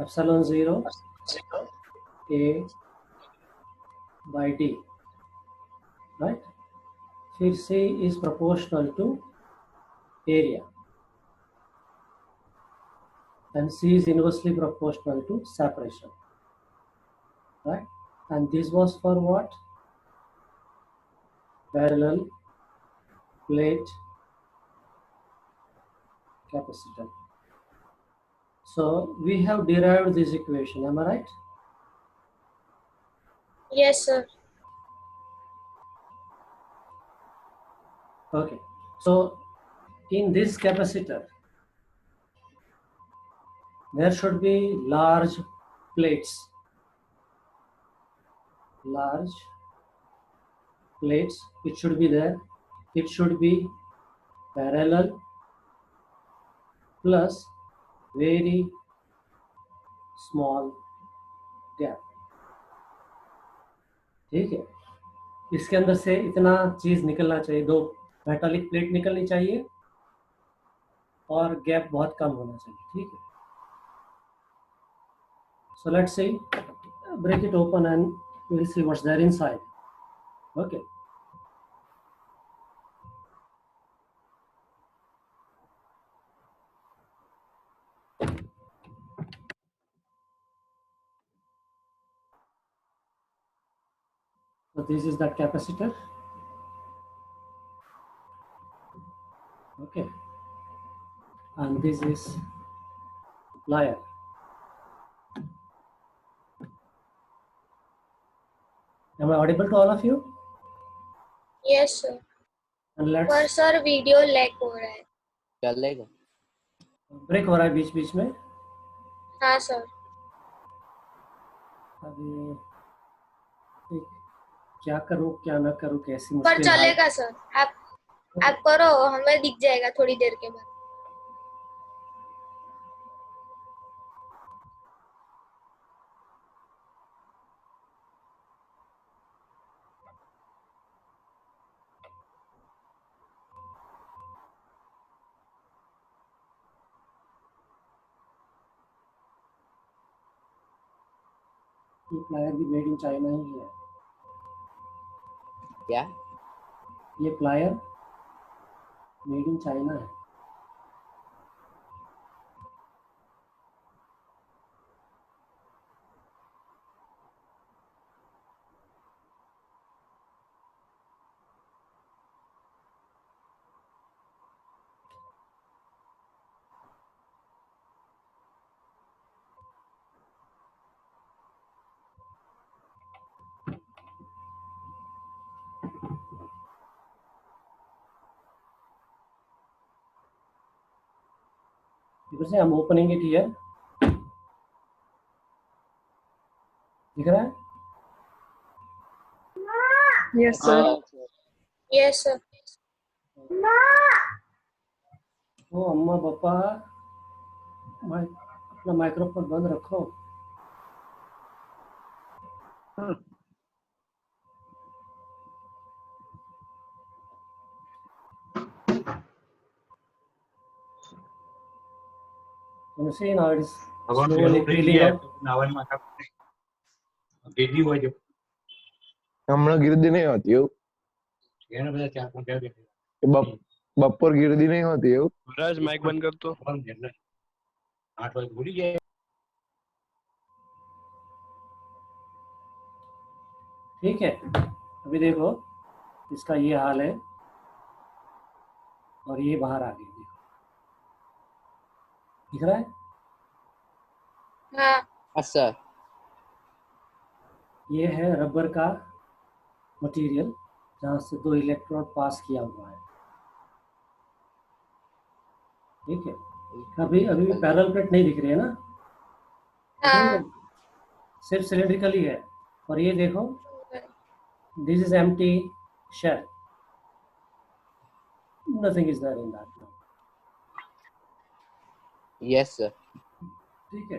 Epsilon 0 A by D, right? फिर C is proportional to area and C is inversely proportional to separation, right? And this was for what? Parallel plate capacitor. So we have derived this equation, am I right? Yes, sir. Okay. So in this capacitor, there should be large plates. Large plates, it should be there. It should be parallel plus very small gap. ठीक है, इसके अंदर से इतना चीज निकलना चाहिए, दो मेटालिक प्लेट निकलनी चाहिए और गैप बहुत कम होना चाहिए. ठीक है, so let's see, break it open and we'll see what's there inside. Okay. So this is that capacitor. Okay, and this is plier. Am I audible to all of you? Yes, sir. And पर let's sir video lag हो रहा है. चलेगा. Break हो रहा है बीच बीच में. हाँ सर. अभी क्या करूं क्या ना करूं, कैसी पर मुश्किल हाल. चलेगा सर. आप करो, हमें दिख जाएगा थोड़ी देर के बाद. ये प्लायर भी मेड इन चाइना ही है. क्या? ये प्लायर मेड इन चाइना है. Because I'm opening it here. दिख रहा है? Yes, sir. Yes sir. ओ अम्मा पापा, अपना माइक्रोफोन बंद रखो. You see now it is slowly peeling out. હમણાં ગીર્દી નહીં હોતી એવું. બપોર ગીર્દી નહીં હોતી એવું. राज माइक बंद कर तो. ठीक है, अभी देखो इसका ये हाल है और ये बाहर आ गई. देखो दिख रहा है? हाँ. अच्छा. ये है रबर का मटेरियल जहाँ से दो इलेक्ट्रोड पास किया हुआ है. ठीक है, अभी अभी भी पैरेलल प्लेट नहीं दिख रही है ना. हाँ. सिर्फ सिलिंड्रिकल ही है. और ये देखो, this is empty shell, nothing is there in that. Yes sir. ठीक है.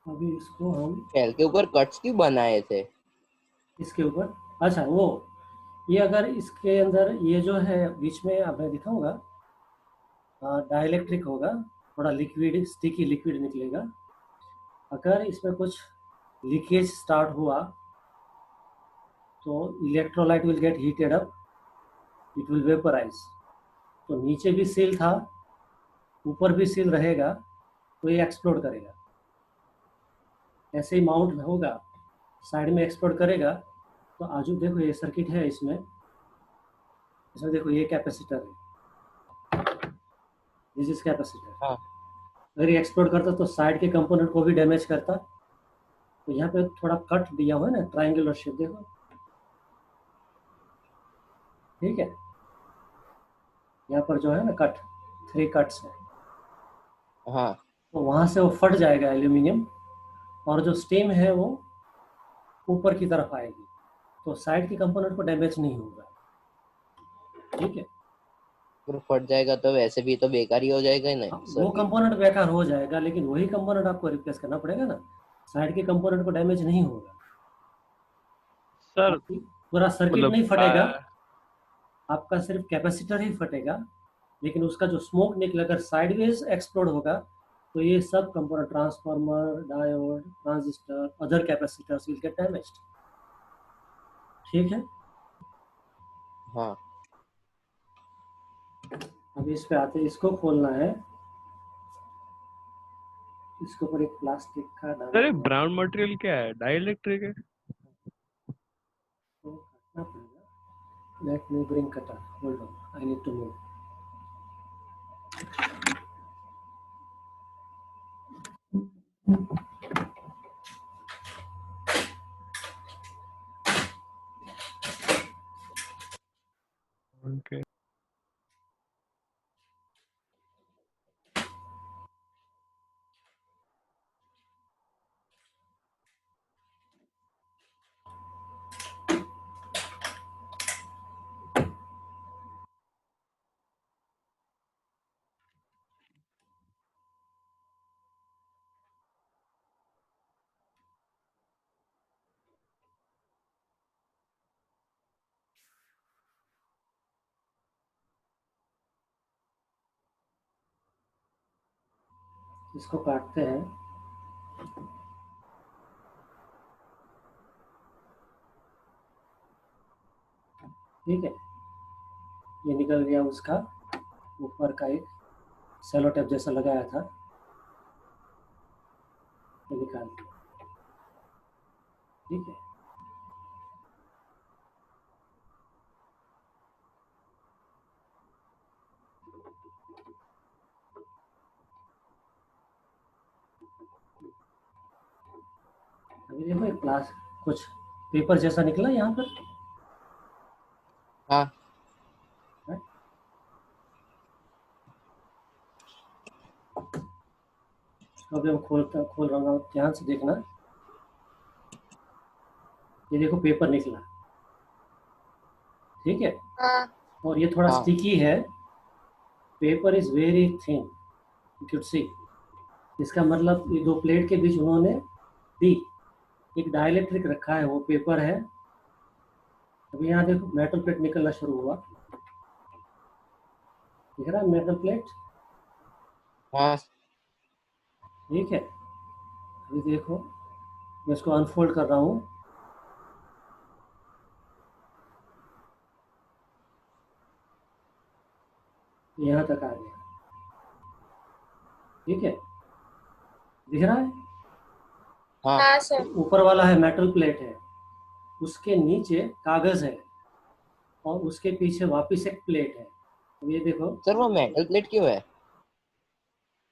अभी इसको हम शेल के ऊपर कट्स क्यों बनाए थे? इसके ऊपर, अच्छा वो, ये अगर इसके अंदर ये जो है बीच में अब मैं दिखाऊंगा, डाइलेक्ट्रिक होगा, थोड़ा लिक्विड, स्टिकी लिक्विड निकलेगा। अगर इसमें कुछ लीकेज स्टार्ट हुआ तो electrolyte will get heated up, it will vaporise. तो नीचे भी सील था, ऊपर भी सील रहेगा, तो ये एक्सप्लोड करेगा। ऐसे ही माउंट होगा, साइड में एक्सप्लोड करेगा। तो आजू देखो ये सर्किट है, इसमें देखो ये कैपेसिटर है, दिस इज कैपेसिटर। हाँ अगर ये एक्सप्लोड करता तो साइड के कंपोनेंट को भी डैमेज करता। तो यहाँ पे थोड़ा कट दिया हुआ है ना, ट्रायंगुलर शेप, देखो, ठीक है। यहाँ पर जो है ना कट, 3 कट्स है, हाँ तो वहां से वो फट जाएगा एल्यूमिनियम, और जो स्टेम है वो ऊपर की तरफ आएगी, तो साइड के कंपोनेंट को डैमेज नहीं होगा, ठीक है। फिर फट जाएगा तो वैसे भी तो बेकार ही हो जाएगा ही नहीं वो सर्किट। कंपोनेंट बेकार हो जाएगा, लेकिन वही कंपोनेंट आपको रिप्लेस करना पड़ेगा ना, साइड के कंपोनेंट को डैमेज नहीं होगा। सर पूरा सर्किट मतलब नहीं फटेगा, आपका सिर्फ कैपेसिटर ही फटेगा, लेकिन उसका जो स्मोक निकलेगा, अगर साइडवेज एक्सप्लोड होगा तो ये सब component, transformer, diode, transistor, other capacitors will get damaged, ठीक है। हाँ अब इस पे आते हैं, इसको खोलना है, इसके ऊपर एक प्लास्टिक का डाला सर ये हुआ है, ब्राउन मटेरियल क्या है, डाइलेक्ट्रिक है? तो काटना पड़ेगा। Let me bring cutter, hold on, I need to move. Okay इसको काटते हैं, ठीक है। ये निकल गया उसका ऊपर का एक सेलो टेप जैसा लगाया था, ये निकाल दिया, ठीक है। अभी देखो एक क्लास कुछ पेपर जैसा निकला यहाँ पर, हाँ है? इसको अभी हम खोल रहा हूँ, ध्यान से देखना। ये देखो पेपर निकला, ठीक है, हाँ और ये थोड़ा हाँ स्टिकी है, paper is very thin, you can see. इसका मतलब ये दो प्लेट के बीच उन्होंने दी एक डाइलेक्ट्रिक रखा है, वो पेपर है। अभी यहाँ देखो मेटल प्लेट निकलना शुरू हुआ, दिख रहा है मेटल प्लेट, हाँ ठीक है। अभी देखो मैं इसको अनफोल्ड कर रहा हूँ, यहाँ तक आ गया, ठीक है, दिख रहा है। हाँ हाँ सर। ऊपर वाला है मेटल प्लेट है, उसके नीचे कागज है, और उसके पीछे वापस एक प्लेट है। अब ये देखो, सर वो मेटल प्लेट क्यों है?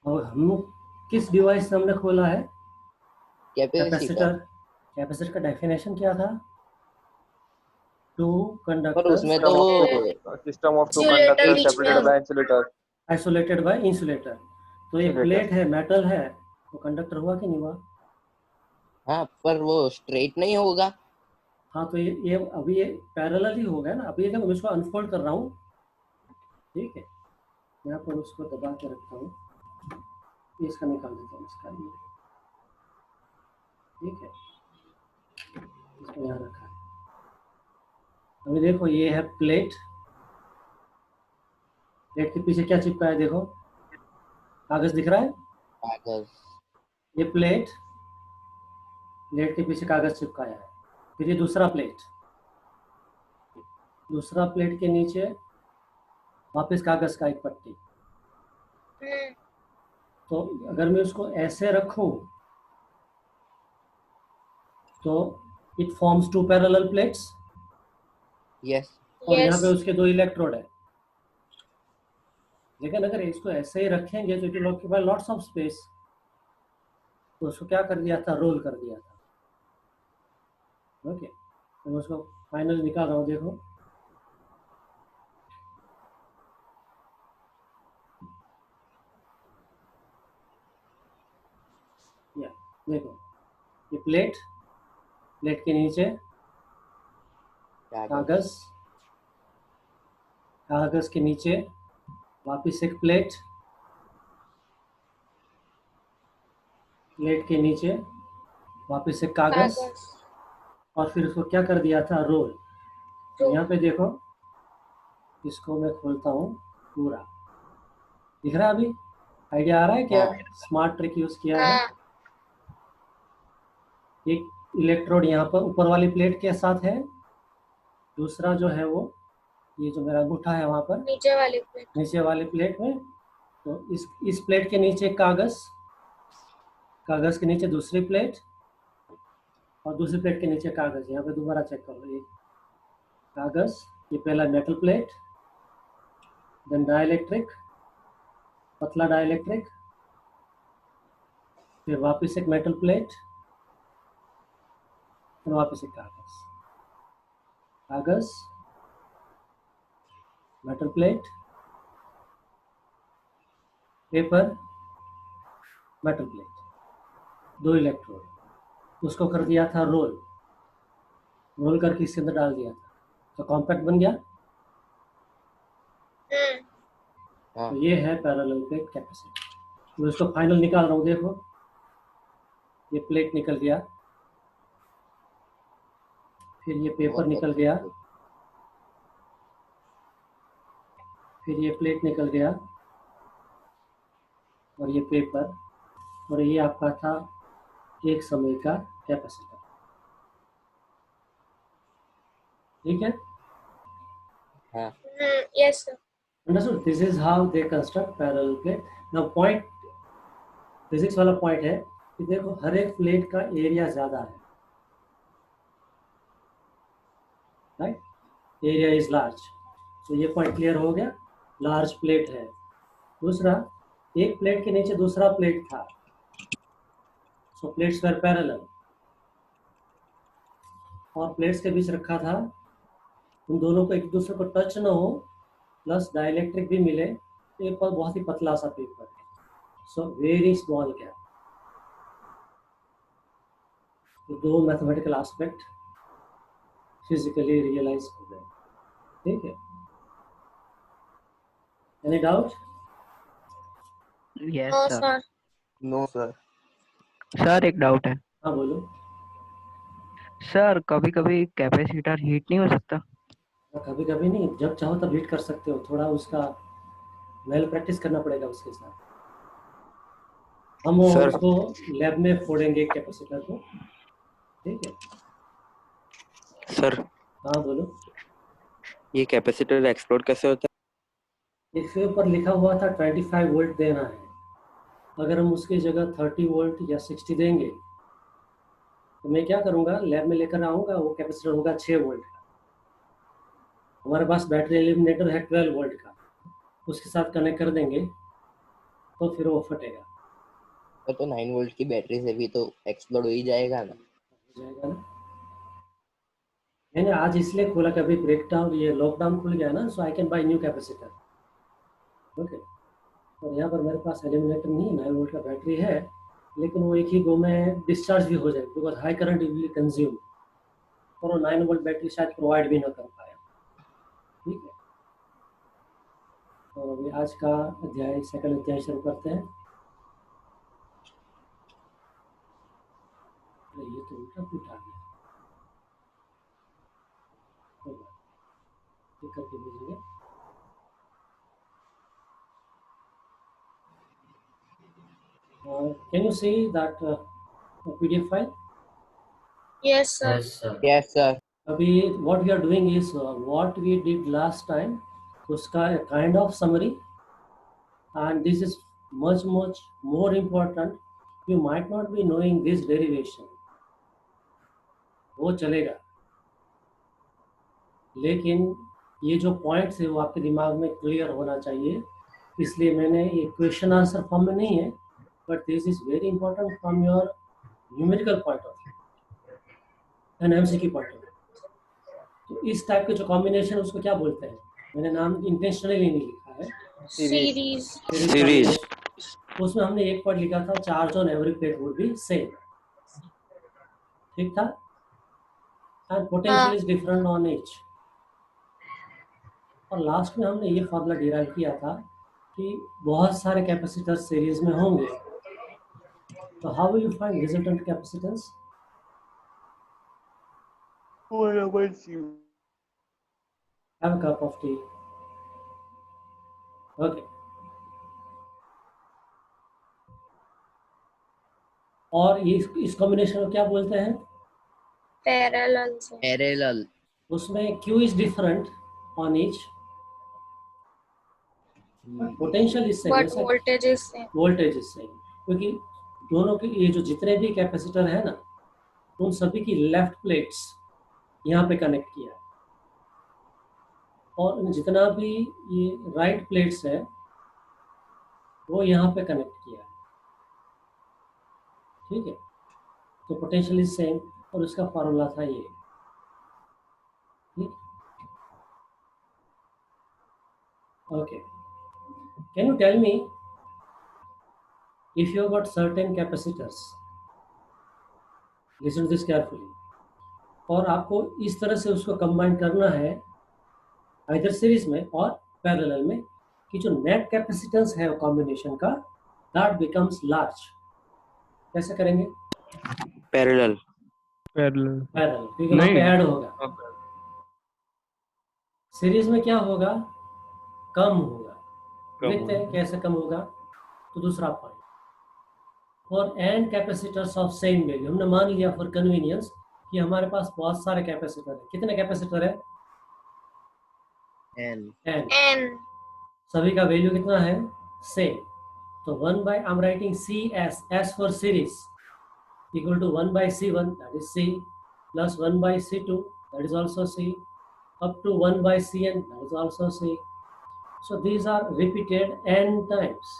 और हम लोग किस डिवाइस से हमने खोला है, कैपेसिटर। कैपेसिटर। कैपेसिटर का डेफिनेशन क्या था, टू पर कंडक्टर्स उसमें तो वो System of two insulator conductors बीच में separated हो। by insulator. Isolated by insulator. तो ये Insulator. प्लेट है, मेटल है, तो कंडक्टर हुआ कि नहीं हुआ। हाँ पर वो स्ट्रेट नहीं होगा। हाँ, तो ये अभी ये पैरेलल ही हो गया ना। अभी ये देखो मैं इसको अनफोल्ड कर रहा हूँ, ठीक है, यहाँ पर उसको दबा के रखता हूँ, ये इसका निकाल देता हूँ, इसका ये, ठीक है, इसको यहाँ रखा है। अभी देखो ये है प्लेट, प्लेट के पीछे क्या चिपका है देखो, कागज दिख रहा है। कागज। ये प्लेट, प्लेट के पीछे कागज चिपकाया है। फिर ये दूसरा प्लेट, दूसरा प्लेट के नीचे वापस कागज का एक पट्टी। तो अगर मैं उसको ऐसे रखूं तो it forms two parallel plates, yes. और यहाँ पे यस उसके दो इलेक्ट्रोड है। लेकिन अगर इसको ऐसे ही रखेंगे तो it will occupy lots of space. तो उसको क्या कर दिया था, रोल कर दिया था। ओके, तो मैं उसको फाइनल निकाल रहा हूँ, देखो। या देखो, ये प्लेट, प्लेट के नीचे कागज। कागज, कागज के नीचे वापस एक प्लेट, प्लेट के नीचे वापस एक कागज, कागज और फिर उसको क्या कर दिया था, रोल। तो यहाँ पे देखो, इसको मैं खोलता हूँ पूरा, दिख रहा है अभी? आइडिया आ रहा है क्या? हाँ। स्मार्ट ट्रिक यूज किया है। हाँ एक इलेक्ट्रोड यहाँ पर ऊपर वाली प्लेट के साथ है, दूसरा जो है वो ये जो मेरा अंगूठा है वहाँ पर नीचे वाली प्लेट नीचे वाली प्लेट में। तो इस प्लेट के नीचे कागज, कागज के नीचे दूसरी प्लेट, और दूसरी प्लेट के नीचे कागज। यहाँ पे दोबारा चेक कर लो, ये कागज, ये पहला मेटल प्लेट, देन डाइलेक्ट्रिक, पतला डाइलेक्ट्रिक, फिर वापस एक मेटल प्लेट, फिर वापस एक कागज, कागज, metal plate, paper, metal plate, दो इलेक्ट्रोड। उसको कर दिया था रोल, रोल करके इसके अंदर डाल दिया था, तो कॉम्पैक्ट बन गया। हाँ। तो ये है पैरेलल प्लेट कैपेसिटर। तो इसको फाइनल निकाल रहा हूँ, देखो ये प्लेट निकल गया, फिर ये पेपर बहुत निकल अच्छा। गया, फिर ये प्लेट निकल गया, और ये पेपर, और ये आपका था एक समय का कैपेसिटर। ठीक है, हाँ। Yes understood? This is how they construct parallel plate. Now point, physics वाला पॉइंट है कि देखो हर एक प्लेट का एरिया ज्यादा है, राइट? Area is large. तो ये पॉइंट क्लियर हो गया, लार्ज प्लेट है। दूसरा, एक प्लेट के नीचे दूसरा प्लेट था, सो प्लेट्स वर पैरेलल, और प्लेट्स के बीच रखा था, उन दोनों को एक दूसरे को टच ना हो, प्लस डाइलेक्ट्रिक भी मिले। एक पर बहुत ही पतला सा पेपर है, सो वेरी स्मॉल गैप। तो दो मैथमेटिकल एस्पेक्ट फिजिकली रियलाइज हो गए। ठीक है, any doubt? Yes no sir. Sir no sir. Sir एक डाउट है हाँ बोलो। सर, कभी कभी कैपेसिटर हीट नहीं हो सकता? कभी कभी नहीं, जब चाहो तब हीट कर सकते हो, थोड़ा उसका वेल प्रैक्टिस करना पड़ेगा उसके साथ। हम सर। उसको लैब में फोड़ेंगे कैपेसिटर को। ठीक है, सर, हाँ बोलो। ये कैपेसिटर एक्सप्लोड कैसे होता इसके ऊपर लिखा हुआ था 25 वोल्ट देना है। अगर हम उसकी जगह 30 वोल्ट या 60 देंगे, तो मैं क्या करूँगा, लैब में लेकर आऊँगा, वो कैपेसिटर होगा 6 वोल्ट का। हमारे पास बैटरी एलिमिनेटर है 12 वोल्ट का, उसके साथ कनेक्ट कर देंगे तो फिर वो फटेगा। है? तो 9 वोल्ट की बैटरी से भी तो एक्सप्लोड हो ही जाएगा ना। हो जाएगा ना। मैंने आज इसलिए खोला कि अभी ब्रेक डाउन, ये लॉकडाउन खुल गया ना, so I can buy new capacitor. Okay, और यहाँ पर मेरे पास एलिमिनेटर नहीं, 9 वोल्ट का बैटरी है, लेकिन वो एक ही गो में डिस्चार्ज भी हो जाएगा, because high current will consume, और वो 9 वोल्ट बैटरी शायद प्रोवाइड भी ना कर पाए। ठीक है, तो अभी आज का अध्याय, सेकंड अध्याय शुरू करते हैं। अरे ये तो उल्टा पुल्टा आ गया, कोई बात नहीं, ये करके भेजेंगे। Can you see that PDF file? Yes, sir. Yes, sir. अभी what we are doing is what we did last time, उसका kind of summary, and this is much more important. You might not be knowing this derivation, वो चलेगा, लेकिन ये जो points है वो आपके दिमाग में क्लियर होना चाहिए, इसलिए मैंने ये क्वेश्चन आंसर फॉर्म में नहीं है, but this is very important from your numerical point of view and MCQ point of view. तो इस टाइप के जो कॉम्बिनेशन उसको क्या बोलते हैं, मैंने नाम इंटेंशनली नहीं लिखा है, Series. Series. उसमें हमने एक पॉइंट लिखा था, charge on every plate would be same, ठीक था, and potential is different on each. और लास्ट में हमने ये फॉर्मूला डिराइव किया था कि बहुत सारे कैपेसिटर सीरीज में होंगे, तो how will you find resultant capacitance? Have a cup of tea. Okay. और ये इस कॉम्बिनेशन को क्या बोलते हैं? Parallel. sir. Parallel. उसमें Q is different on each, but potential is same. But voltage is same. Voltage is same, क्योंकि दोनों के ये जो जितने भी कैपेसिटर है ना, उन सभी की लेफ्ट प्लेट्स यहाँ पे कनेक्ट किया है, और जितना भी ये राइट प्लेट्स है वो यहाँ पे कनेक्ट किया है, ठीक है। तो पोटेंशियल इज सेम, और उसका फार्मूला था ये, ठीक। Okay, can you tell me if you have got certain capacitors, listen to this carefully, और आपको इस तरह से उसको कंबाइन करना है आइदर सीरीज में और पैरेलल में, कि जो नेट कैपेसिटेंस है कॉम्बिनेशन का दैट बिकम्स लार्ज। कैसे करेंगे? Parallel. पैरेलल पैरेलल, क्योंकि वहाँ पे नहीं। ऐड होगा। सीरीज में क्या होगा? कम होगा। देखते हैं कैसे कम होगा। तो दूसरा point, for n capacitors of same value, हमने मान लिया फॉर कन्वीनियंस कि हमारे पास बहुत सारे कैपेसिटर है। कितने कैपेसिटर है? N. एन। N. सभी का वैल्यू कितना है? सेम। तो 1 by, I'm writing CS, S for series, equal to 1 by C1, that is C, plus 1 by C2, that is also C, up to 1 by Cn, that is also C. So these are repeated n times.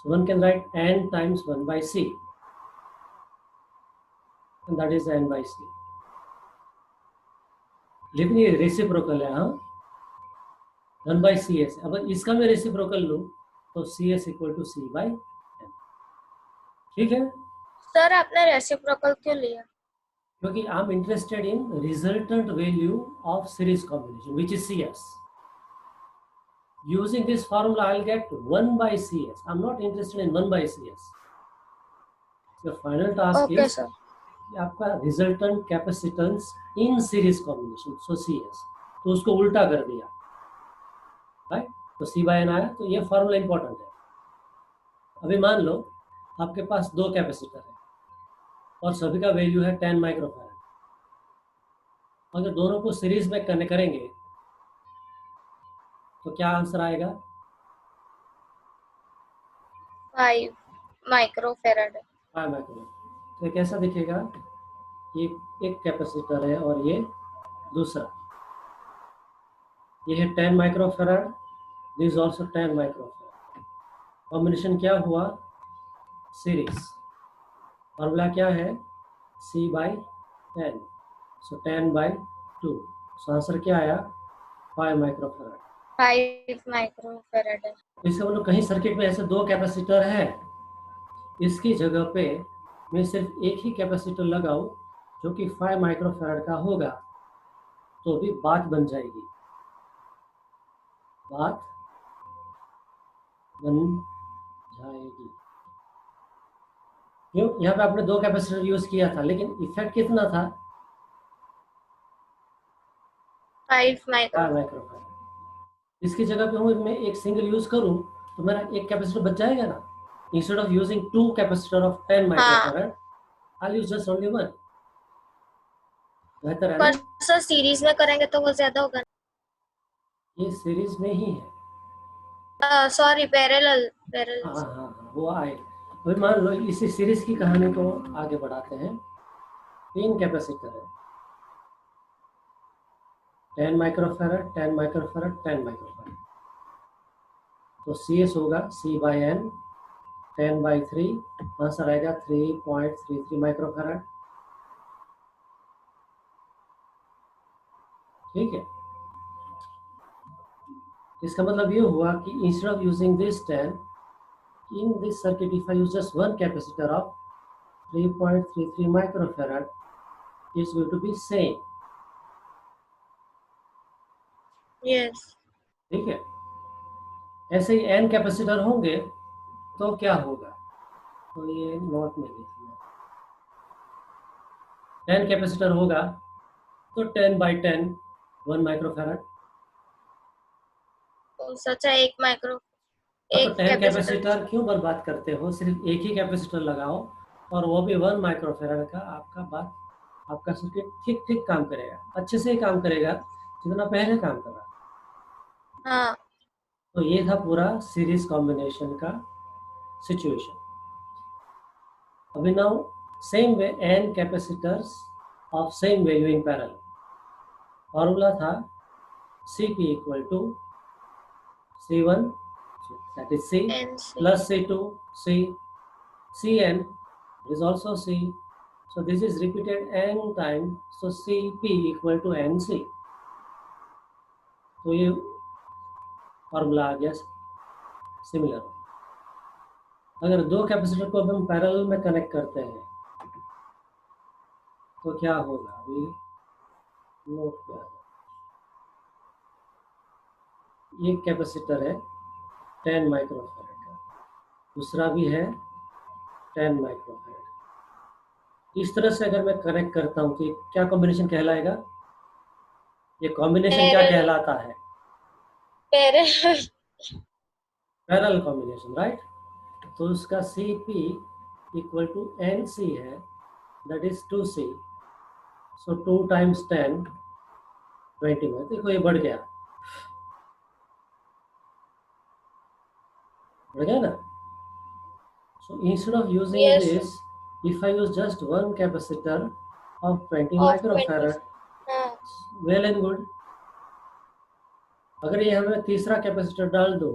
So one can write n times 1 by C, and that is n by C. लेकिन ये reciprocal है, हाँ, 1 by CS। अब इसका मैं reciprocal लूँ तो CS equal to C by n, ठीक है। सर आपने रेसिप्रोकल क्यों लिया? क्योंकि I am interested in resultant value of series combination which is CS. Using this formula I'll get 1 by CS. I'm not interested in 1 by CS. The final task Okay, is sir. कि आपका resultant capacitance in series combination, so CS, तो उसको उल्टा कर दिया, right. तो C by n आया। तो ये फॉर्मूला इंपॉर्टेंट है। अभी मान लो आपके पास दो कैपेसिटर है और सभी का वैल्यू है 10 माइक्रोफैराड। अगर दोनों को सीरीज में कनेक्ट करेंगे तो क्या आंसर आएगा? 5 माइक्रोफैराड। 5 माइक्रोफैराड। तो ये कैसा दिखेगा? ये एक कैपेसिटर है और ये दूसरा, ये है 10 microfarad, this also 10 microfarad. Combination क्या हुआ? सीरीज। फॉर्मूला क्या है? C by n, so 10 by 2। So answer क्या आया? 5 माइक्रोफैराड। 5 माइक्रोफैराड है। जैसे हम लोग कहीं सर्किट में ऐसे दो कैपेसिटर है, इसकी जगह पे मैं सिर्फ एक ही कैपेसिटर लगाऊं जो कि 5 माइक्रोफैराड का होगा, तो भी बात बन जाएगी, बात बन जाएगी। क्यों? यहाँ पे आपने दो कैपेसिटर यूज किया था, लेकिन इफेक्ट कितना था? 5 माइक्रोफैराड। इसकी जगह पे हूँ मैं एक सिंगल यूज करूं तो मेरा एक कैपेसिटर बच जाएगा ना। instead of using 2 capacitor of 10 microfarad, I'll use just only 1. बेहतर है ना? पर सर सीरीज में करेंगे तो वो ज्यादा होगा। ये सीरीज में ही है। सॉरी पैरेलल हाँ, वो आए। अभी मान लो इसी सीरीज की कहानी को आगे बढ़ाते हैं। 3 कैपेसिटर है, 10 माइक्रोफैरड, 10 माइक्रोफैरड, 10 माइक्रोफैरड। तो CS होगा C/N 10/3, आंसर आएगा 3.33 माइक्रोफैरड। ठीक है, इसका मतलब ये हुआ कि instead of using this 10 in this circuit, if I use just one capacitor of 3.33 microfarad, it's going to be same. Yes. ठीक है, ऐसे ही n कैपेसिटर होंगे तो क्या होगा, तो ये नोट में लिखना। 10 कैपेसिटर होगा तो 10/10 1 माइक्रोफैरड। तो सच है एक माइक्रो तो एक 10 कैपेसिटर। कैपेसिटर क्यों बर्बाद करते हो, सिर्फ एक ही कैपेसिटर लगाओ और वो भी 1 माइक्रोफैरड का। आपका सर्किट ठीक ठीक काम करेगा, अच्छे से ही काम करेगा जितना पहले काम कर रहा। हाँ। तो ये था पूरा सीरीज कॉम्बिनेशन का सिचुएशन। अभी now same way n capacitors of same value in parallel. Formula था Cp equal to C1 that is C plus C2 C, Cn is also C, so this is repeated n time, so Cp equal to Nc। तो ये formula आ गया similar. अगर 2 capacitor को हम parallel में connect करते हैं तो क्या होगा, अभी नोट किया। ये कैपेसिटर है 10 माइक्रोफैरड का, दूसरा भी है 10 माइक्रोफैरड। इस तरह से अगर मैं कनेक्ट करता हूँ तो क्या कॉम्बिनेशन कहलाएगा, ये कॉम्बिनेशन क्या कहलाता है, पैरेलल कॉम्बिनेशन, राइट। तो उसका Cp इक्वल टू Nc है, that is 2C, so 2 times 10 20 में, देखो ये बढ़ गया ना। So instead of using this, if I use just one capacitor of 20 microfarad, well and good। अगर ये हमें तीसरा कैपेसिटर डाल दो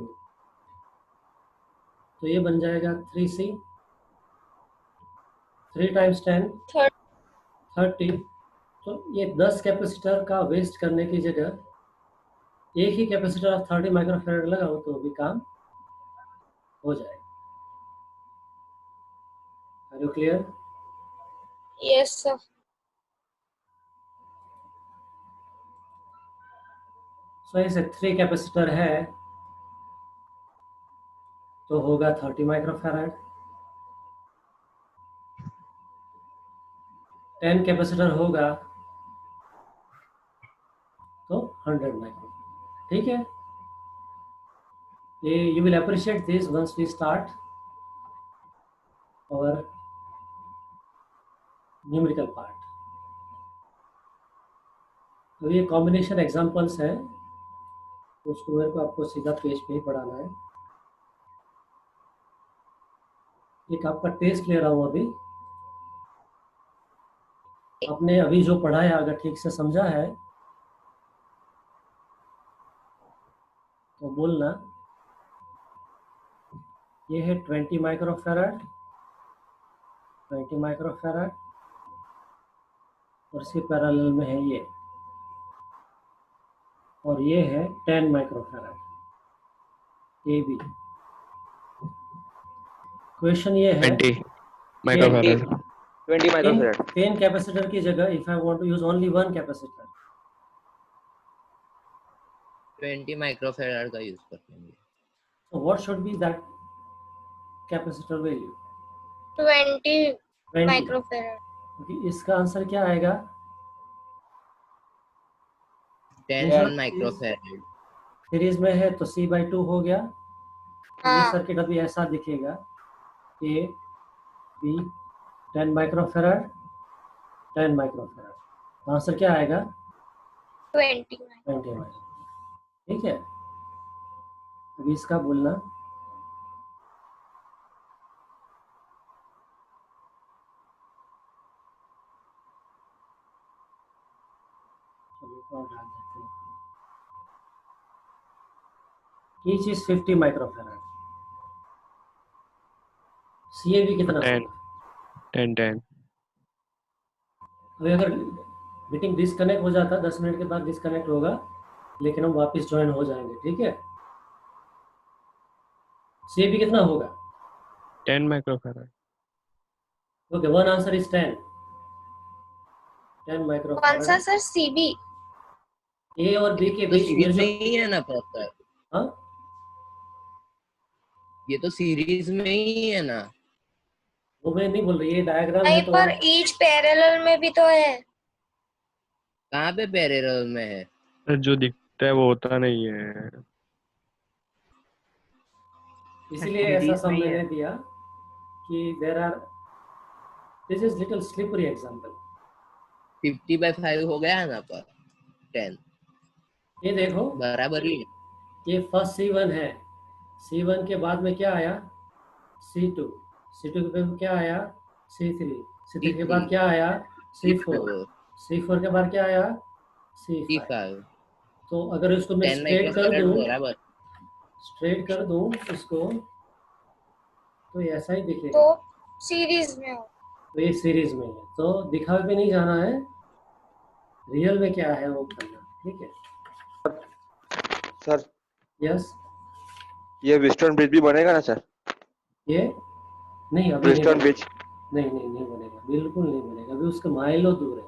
तो ये बन जाएगा 3C, 3 times 10 30। तो ये 10 कैपेसिटर का वेस्ट करने की जगह एक ही कैपेसिटर ऑफ 30 माइक्रोफैरड लगाओ तो भी काम हो जाएगा। Are you clear? Yes sir. So ऐसे 3 कैपेसिटर है तो होगा 30 माइक्रोफैरड। 10 कैपेसिटर होगा तो 100 माइक्रोफैरड। ठीक है, ये you will appreciate this once we start और न्यूमेरिकल पार्ट। तो ये कॉम्बिनेशन एग्जांपल्स हैं, उसको मेरे को आपको सीधा पेज पे ही पढ़ाना है। एक आपका टेस्ट ले रहा हूँ अभी, आपने अभी जो पढ़ा है अगर ठीक से समझा है तो बोलना। ये है 20 माइक्रोफैरड, 20 माइक्रोफैरड और इसके पैरेलल में है ये, और ये है 10 माइक्रोफैरड ये भी। क्वेश्चन ये है 20 माइक्रोफैरड 20 माइक्रोफैरड 10 कैपेसिटर की जगह if I want to use only 1 capacitor 20 microfarad का यूज करेंगे। so what should be that capacitor value 20 20। Microfarad. क्योंकि इसका आंसर क्या आएगा, 10 माइक्रोफैराड। सीरीज में है तो C/2 हो गया। तो ये हाँ। सर्किट अभी ऐसा दिखेगा, A, B, 10 microfarad, 10 microfarad. Answer क्या आएगा? 20 20 माइक्रो। ठीक है, अभी इसका बोलना। Each is 50 microfarad. CAB कितना 10 होगा? 10 अभी अगर मीटिंग डिस्कनेक्ट हो जाता, 10 मिनट के बाद डिस्कनेक्ट होगा, लेकिन हम वापस ज्वाइन हो जाएंगे। ठीक है, CAB कितना होगा? 10 microfarad. Okay, one answer is 10 कौन सा माइक्रोफेराड। सर? CB? ए और बी के तो बीच में सीरीज जो, में ही है ना प्रॉपर, हाँ ये तो सीरीज में ही है ना। वो मैं नहीं बोल रही, ये डायग्राम नहीं, है तो पर ईच पैरेलल में भी तो है। कहाँ पे पैरेलल में है? जो दिखता है वो होता नहीं है। इसीलिए ऐसा सीरीज सब में ही मैंने है। दिया कि there are, this is little slippery example. 50/5 हो गया है ना, पर 10 ये देखो, बराबर ही है। ये फर्स्ट C1 है, C1 के बाद में क्या आया? C2, C2 के बाद क्या आया? C3, C3 के बाद क्या आया? C4, C4 C4 के बाद क्या आया? C5। C5 तो अगर इसको मैं 10 स्ट्रेट कर माइक्रोफैराड दूं, बराबर। स्ट्रेट कर दूं इसको, तो ये ऐसा ही दिखेगा। तो सीरीज में हो। तो ये सीरीज में है, तो दिखावे पे नहीं जाना है, रियल में क्या है वो करना। ठीक है, सर यस। ये वेस्टर्न ब्रिज भी बनेगा ना सर? ये नहीं, अभी नहीं वेस्टर्न बनेगा। ब्रिज नहीं बनेगा, बिल्कुल नहीं बनेगा, अभी उसके माइलों दूर है,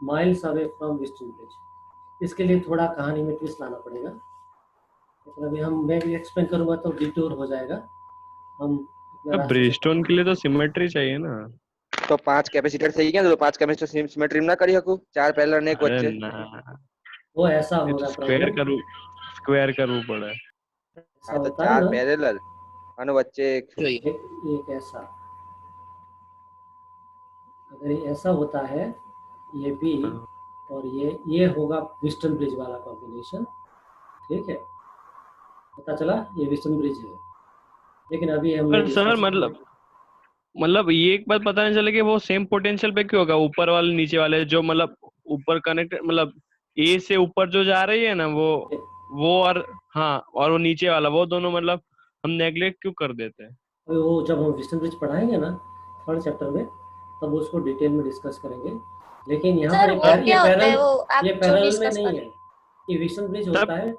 miles away from western bridge. इसके लिए थोड़ा कहानी में ट्विस्ट लाना पड़ेगा, लेकिन अभी मैं भी एक्सप्लेन करूंगा तो डिटूर हो जाएगा। हम अपने रास्ते से ब्रिजस्टोन के लिए तो सिमेट्री चाहिए ना। तो 5 कैपेसिटर चाहिए क्या? तो 5 कैपेसिटर सिमेट्री ना करी हकू, 4 पैरेलल ने एक अरे बच्चे। ना, वो ऐसा ये तो होगा प्रॉब्लम। स्क्वायर का रूप पड़ा है। ऐसा हाँ तो होता है 4 ना, पैरेलल अनु बच्चे एक। चाहिए। एक ऐसा, अगर ये ऐसा होता है, ये भी हाँ। और ये होगा वेस्टर्न ब्रिज वाला कॉम्बिनेशन। ठीक है, पता चला ये वेस्टर्न ब्रिज है, लेकिन अभी हमने पर सर डिस्कस, मतलब ये एक बात पता नहीं चले कि वो सेम पोटेंशियल पे क्यों होगा, ऊपर वाले नीचे वाले जो मतलब ऊपर कनेक्ट, मतलब ए से ऊपर जो जा रही है ना वो और हाँ, और वो नीचे वाला, वो दोनों मतलब हम नेग्लेक्ट क्यों कर देते हैं? वो जब हम वेस्टर्न ब्रिज पढ़ाएंगे ना थर्ड चैप्टर में, तब उसको डिटेल में डिस्कस करेंगे। लेकिन यहाँ सर पर वो क्या होता है, वो आप ये जो पैरेलल में डिस्कस नहीं कर? है, ये वेस्टर्न ब्रिज सर होता है,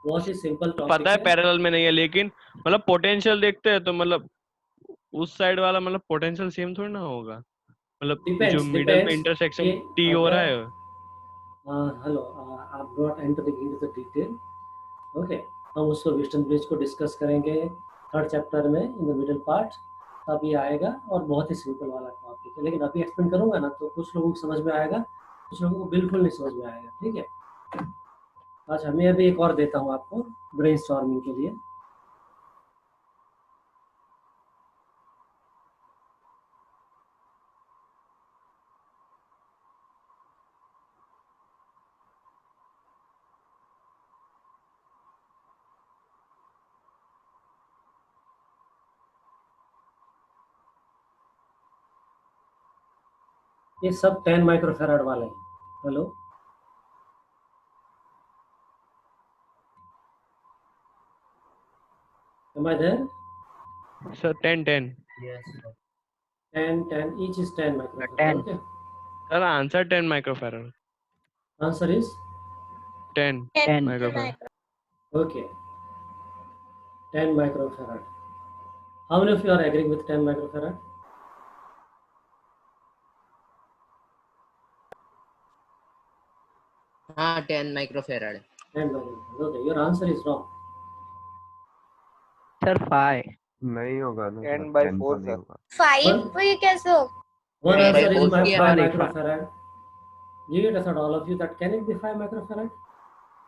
बहुत ही सिंपल टॉपिक पता है है। पैरेलल में नहीं है, लेकिन मतलब पोटेंशियल देखते हैं तो मतलब उस साइड वाला मतलब पोटेंशियल सेम थोड़ी ना होगा, मतलब जो डिपेंड्स मिडल पे डिपेंड्स इंटरसेक्शन कि टी हो रहा अगर, है। हेलो, आप not entering into the detail. Okay, हम उसको वेस्टर्न ब्रिज को डिस्कस करेंगे थर्ड चैप्टर में इन द मिडिल पार्ट, तब ये आएगा, और बहुत ही सिंपल वाला टॉपिक है। लेकिन अभी एक्सप्लेन करूंगा ना तो कुछ लोगों को समझ में आएगा, कुछ लोगों को बिल्कुल नहीं समझ में आएगा। ठीक है, अच्छा मैं अभी एक और देता हूँ आपको ब्रेनस्टॉर्मिंग के लिए। ये सब 10 माइक्रोफेराड वाले हैं। Hello, am I there? Sir 10 10 each is 10 microfarad. 10 Okay, sir answer 10 microfarad, answer is 10 10 microfarad. okay, 10 microfarad. How many of you are agreeing with 10 microfarad? हाँ 10 microfarad. 10 microfarad. Okay, your answer is wrong. Sir 5। नहीं होगा ना sir, 10/4 10 तो नहीं sir. होगा। 5 ये कैसे हो? One 10 by answer is 4 की 5 Sorry, microfarad. Give it a thought, all of you, that can it be 5 microfarad?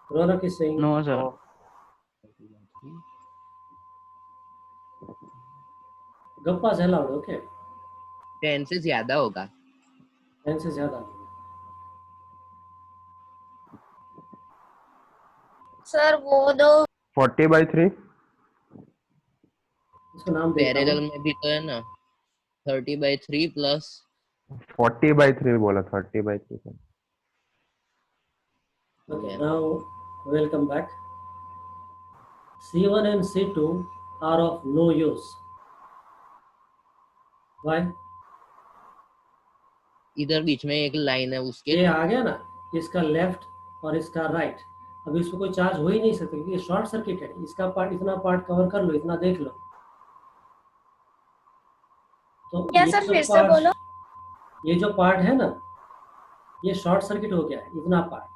Ronak is saying no sir. गप्पा is allowed, okay? 10 से ज्यादा होगा। 10 से ज्यादा। सर वो दो 40/3 इसका नाम देता पैरेलल हूँ। में भी तो है ना 30/3 प्लस 40/3 बोला 30/3 Okay, now welcome back. C1 and C2 are of no use. Why? इधर बीच में एक लाइन है उसके ये आ गया ना, इसका लेफ्ट और इसका राइट। अब इसमें कोई चार्ज हो ही नहीं सकता क्योंकि ये शॉर्ट सर्किट है। इसका पार्ट, इतना पार्ट कवर कर लो, इतना देख लो। तो क्या ये सर जो फिर से पार्ट, बोलो। ये जो पार्ट है ना, ये शॉर्ट सर्किट हो गया है, इतना पार्ट।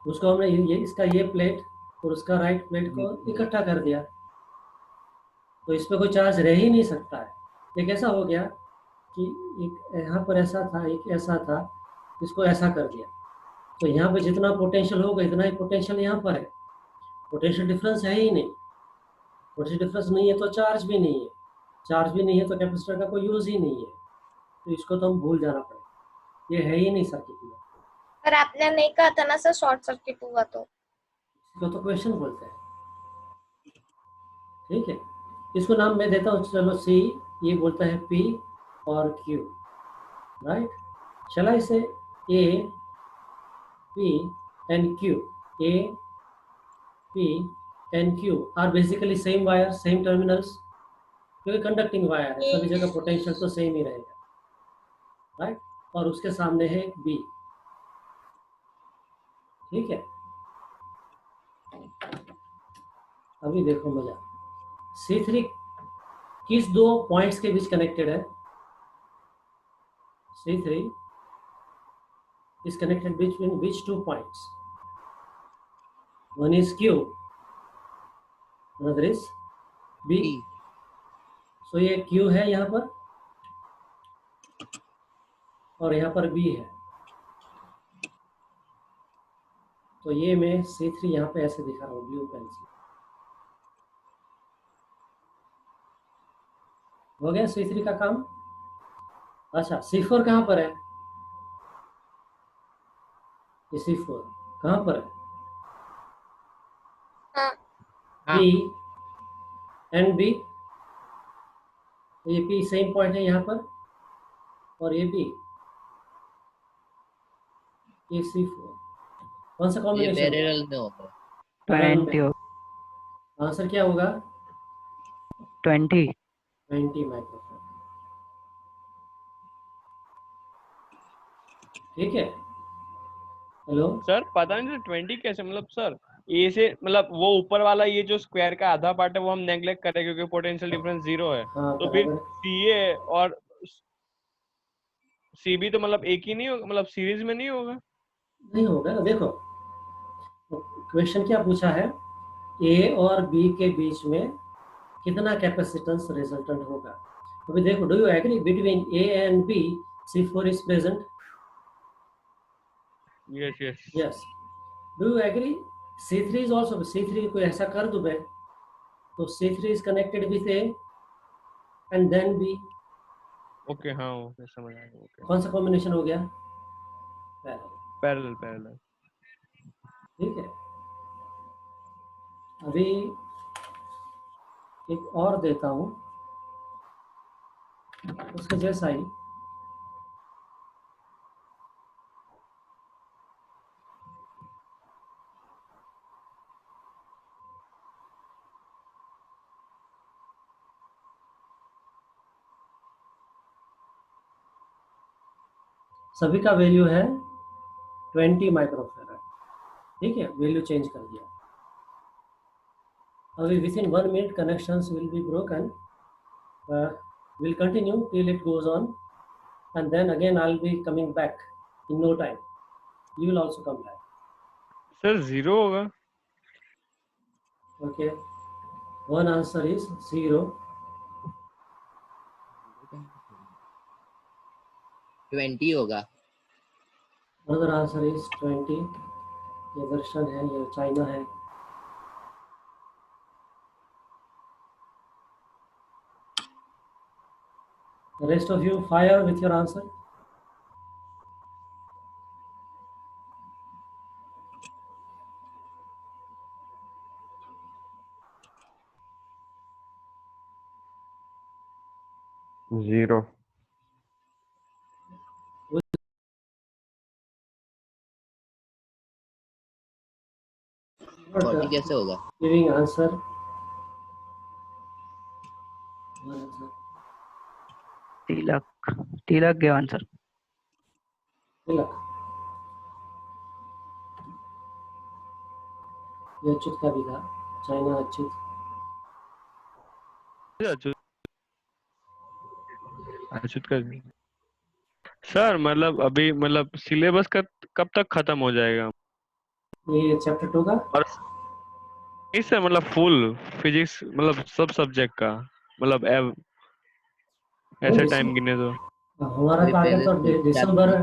उसको हमने ये इसका ये प्लेट और उसका राइट प्लेट को इकट्ठा कर दिया, तो इसमें कोई चार्ज रह ही नहीं सकता है। ये कैसा हो गया कि एक यहाँ पर ऐसा था, एक ऐसा था, इसको ऐसा कर दिया, तो यहाँ पे जितना पोटेंशियल होगा इतना ही पोटेंशियल यहाँ पर है। पोटेंशियल डिफरेंस है ही नहीं। पोटेंशियल डिफरेंस नहीं है तो चार्ज भी नहीं है, चार्ज भी नहीं है तो कैपेसिटर का कोई यूज ही नहीं है। तो इसको तो हम भूल जाना पड़ेगा, ये है ही नहीं सर्किट में। पर आपने नहीं कहा था ना सर शॉर्ट सर्किट हुआ तो। इसको तो क्वेश्चन बोलते हैं, ठीक है। इसको नाम मैं देता हूँ, चलो सी, ये बोलता है पी और क्यू, राइट। चला इसे A P and Q, A P and Q R basically same wire, same terminals, क्योंकि कंडक्टिंग वायर है, सभी जगह पोटेंशियल तो सेम ही रहेगा, राइट। और उसके सामने है बी, ठीक है। अभी देखो मजा, C3 किस दो पॉइंट्स के बीच कनेक्टेड है? C3 is connected between which two points? One is Q, another is B. So ये Q है यहाँ पर और यहाँ पर B है। तो ये मैं C3 यहाँ पे ऐसे दिखा रहा हूँ ब्लू पेन से। हो गया C3 का काम। अच्छा, C4 कहाँ पर है? ये C4 कहाँ पर है? हाँ। P एंड B, ये P सेम पॉइंट है यहाँ पर और ये B, ये C4। कौन सा ये कॉम्बिनेशन? पैरेलल में होगा 20 आंसर क्या होगा? 20 20 माइक्रोफैराड, ठीक है। हेलो सर पता नहीं सर 20 कैसे, मतलब सर ए से, मतलब वो ऊपर वाला ये जो स्क्वायर का आधा पार्ट है वो हम नेग्लेक्ट करें क्योंकि पोटेंशियल डिफरेंस 0 है। हाँ, तो फिर बराबर। सीए और सीबी तो मतलब एक ही नहीं होगा, मतलब सीरीज में नहीं होगा। नहीं होगा ना, देखो क्वेश्चन क्या पूछा है, ए और बी के बीच में कितना कैपेसिटेंस रिजल्टेंट होगा। अभी देखो, do you agree between A and B C4 is present? Yes yes yes. Do you agree C3 is also? C3 को ऐसा कर दूं मैं, तो C3 is connected with A and then B. Okay, हाँ ओके समझ आ गया। ओके, कौन सा कॉम्बिनेशन हो गया? Parallel parallel. ठीक है। अभी एक और देता हूं उसके जैसा ही। सभी का वैल्यू है 20 माइक्रोफैराड, ठीक है। वैल्यू चेंज कर दिया। अभी within 1 minute connections will be broken, will continue till it goes on and then again I will be coming back in no time, you will also come back. Sir 0 होगा। Okay, one answer is 0, 20 होगा। Another answer is 20। ये दर्शन है, ये China है। The rest of you fire with your answer. Zero. Not 40 कैसे होगा? giving answer. One answer. तिलक give answer. तिलक, ये अच्युत का भी था, चाइना अच्युत। अच्युत अच्युत का सर मतलब अभी मतलब सिलेबस का कब तक खत्म हो जाएगा? ये चैप्टर 2 का और नहीं सर मतलब फुल फिजिक्स मतलब सब सब्जेक्ट का मतलब ऐसे टाइम गिने तो हमारा अभी टारगेट तो पहले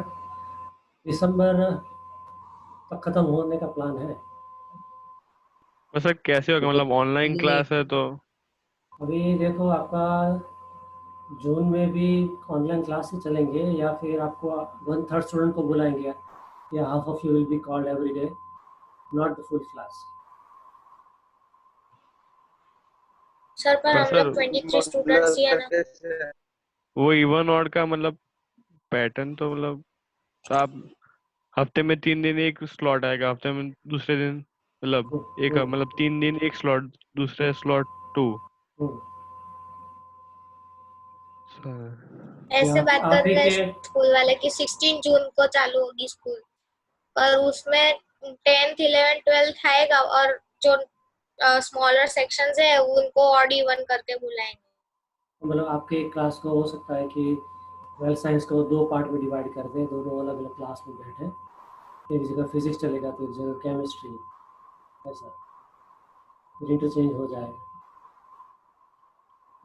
दिसंबर तक खत्म होने का प्लान है। तो सर कैसे होगा मतलब ऑनलाइन क्लास है तो अभी देखो आपका जून में भी ऑनलाइन क्लास ही चलेंगे या फिर आपको 1/3 स्टूडेंट को बुलाएंगे या half of you will be called every day, not the full class. Sir पर पर हम सर लोग 23 स्टूडेंट्स ही है ना। वो इवन ऑड का मतलब पैटर्न तो मतलब तो आप हफ्ते में 3 दिन एक स्लॉट आएगा, हफ्ते में दूसरे दिन मतलब एक मतलब 3 दिन एक स्लॉट, दूसरे स्लॉट 2। ऐसे बात आप कर ही रहे हैं के स्कूल वाले कि 16 जून को चालू होगी स्कूल, पर उसमें 10th 11th 12th आएगा और जो स्मॉलर सेक्शंस है उनको ऑड इवन करके बुलाएंगे। मतलब आपके क्लास को हो सकता है कि वेल्थ साइंस को 2 पार्ट में डिवाइड कर दें, दोनों अलग अलग क्लास में बैठे, एक जगह फिजिक्स चलेगा तो एक जगह केमिस्ट्री, ऐसा फिर इंटरचेंज हो जाएगा।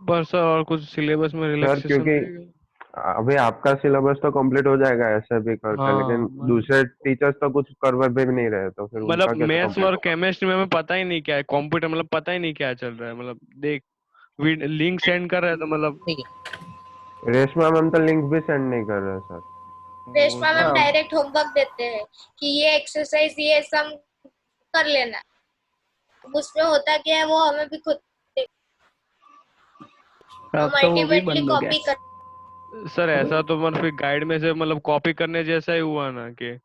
पर सर और कुछ सिलेबस में सर रिलैक्सेशन क्योंकि रहेगा? अभी आपका सिलेबस तो कंप्लीट हो जाएगा ऐसे भी करके, हाँ लेकिन मतलब दूसरे टीचर्स तो कुछ कर भी नहीं रहे, तो फिर उनका कैसे मैथ्स कंप्लीट और होगा? केमिस्ट्री में हमें पता ही नहीं क्या है, कंप्यूटर मतलब पता ही नहीं क्या चल रहा है, मतलब देख लिंक सेंड कर रहा है तो मतलब रेशमा मैम तो लिंक भी सेंड नहीं कर रहे सर। रेशमा मैम हाँ। डायरेक्ट होमवर्क देते हैं कि ये एक्सरसाइज ये सम कर लेना, उसमें होता क्या है वो हमें भी खुद अब तो वो भी अल्टीमेटली बंद हो गया। कॉपी कर। सर ऐसा तो मतलब फिर गाइड में से मतलब कॉपी करने जैसा ही हुआ ना कि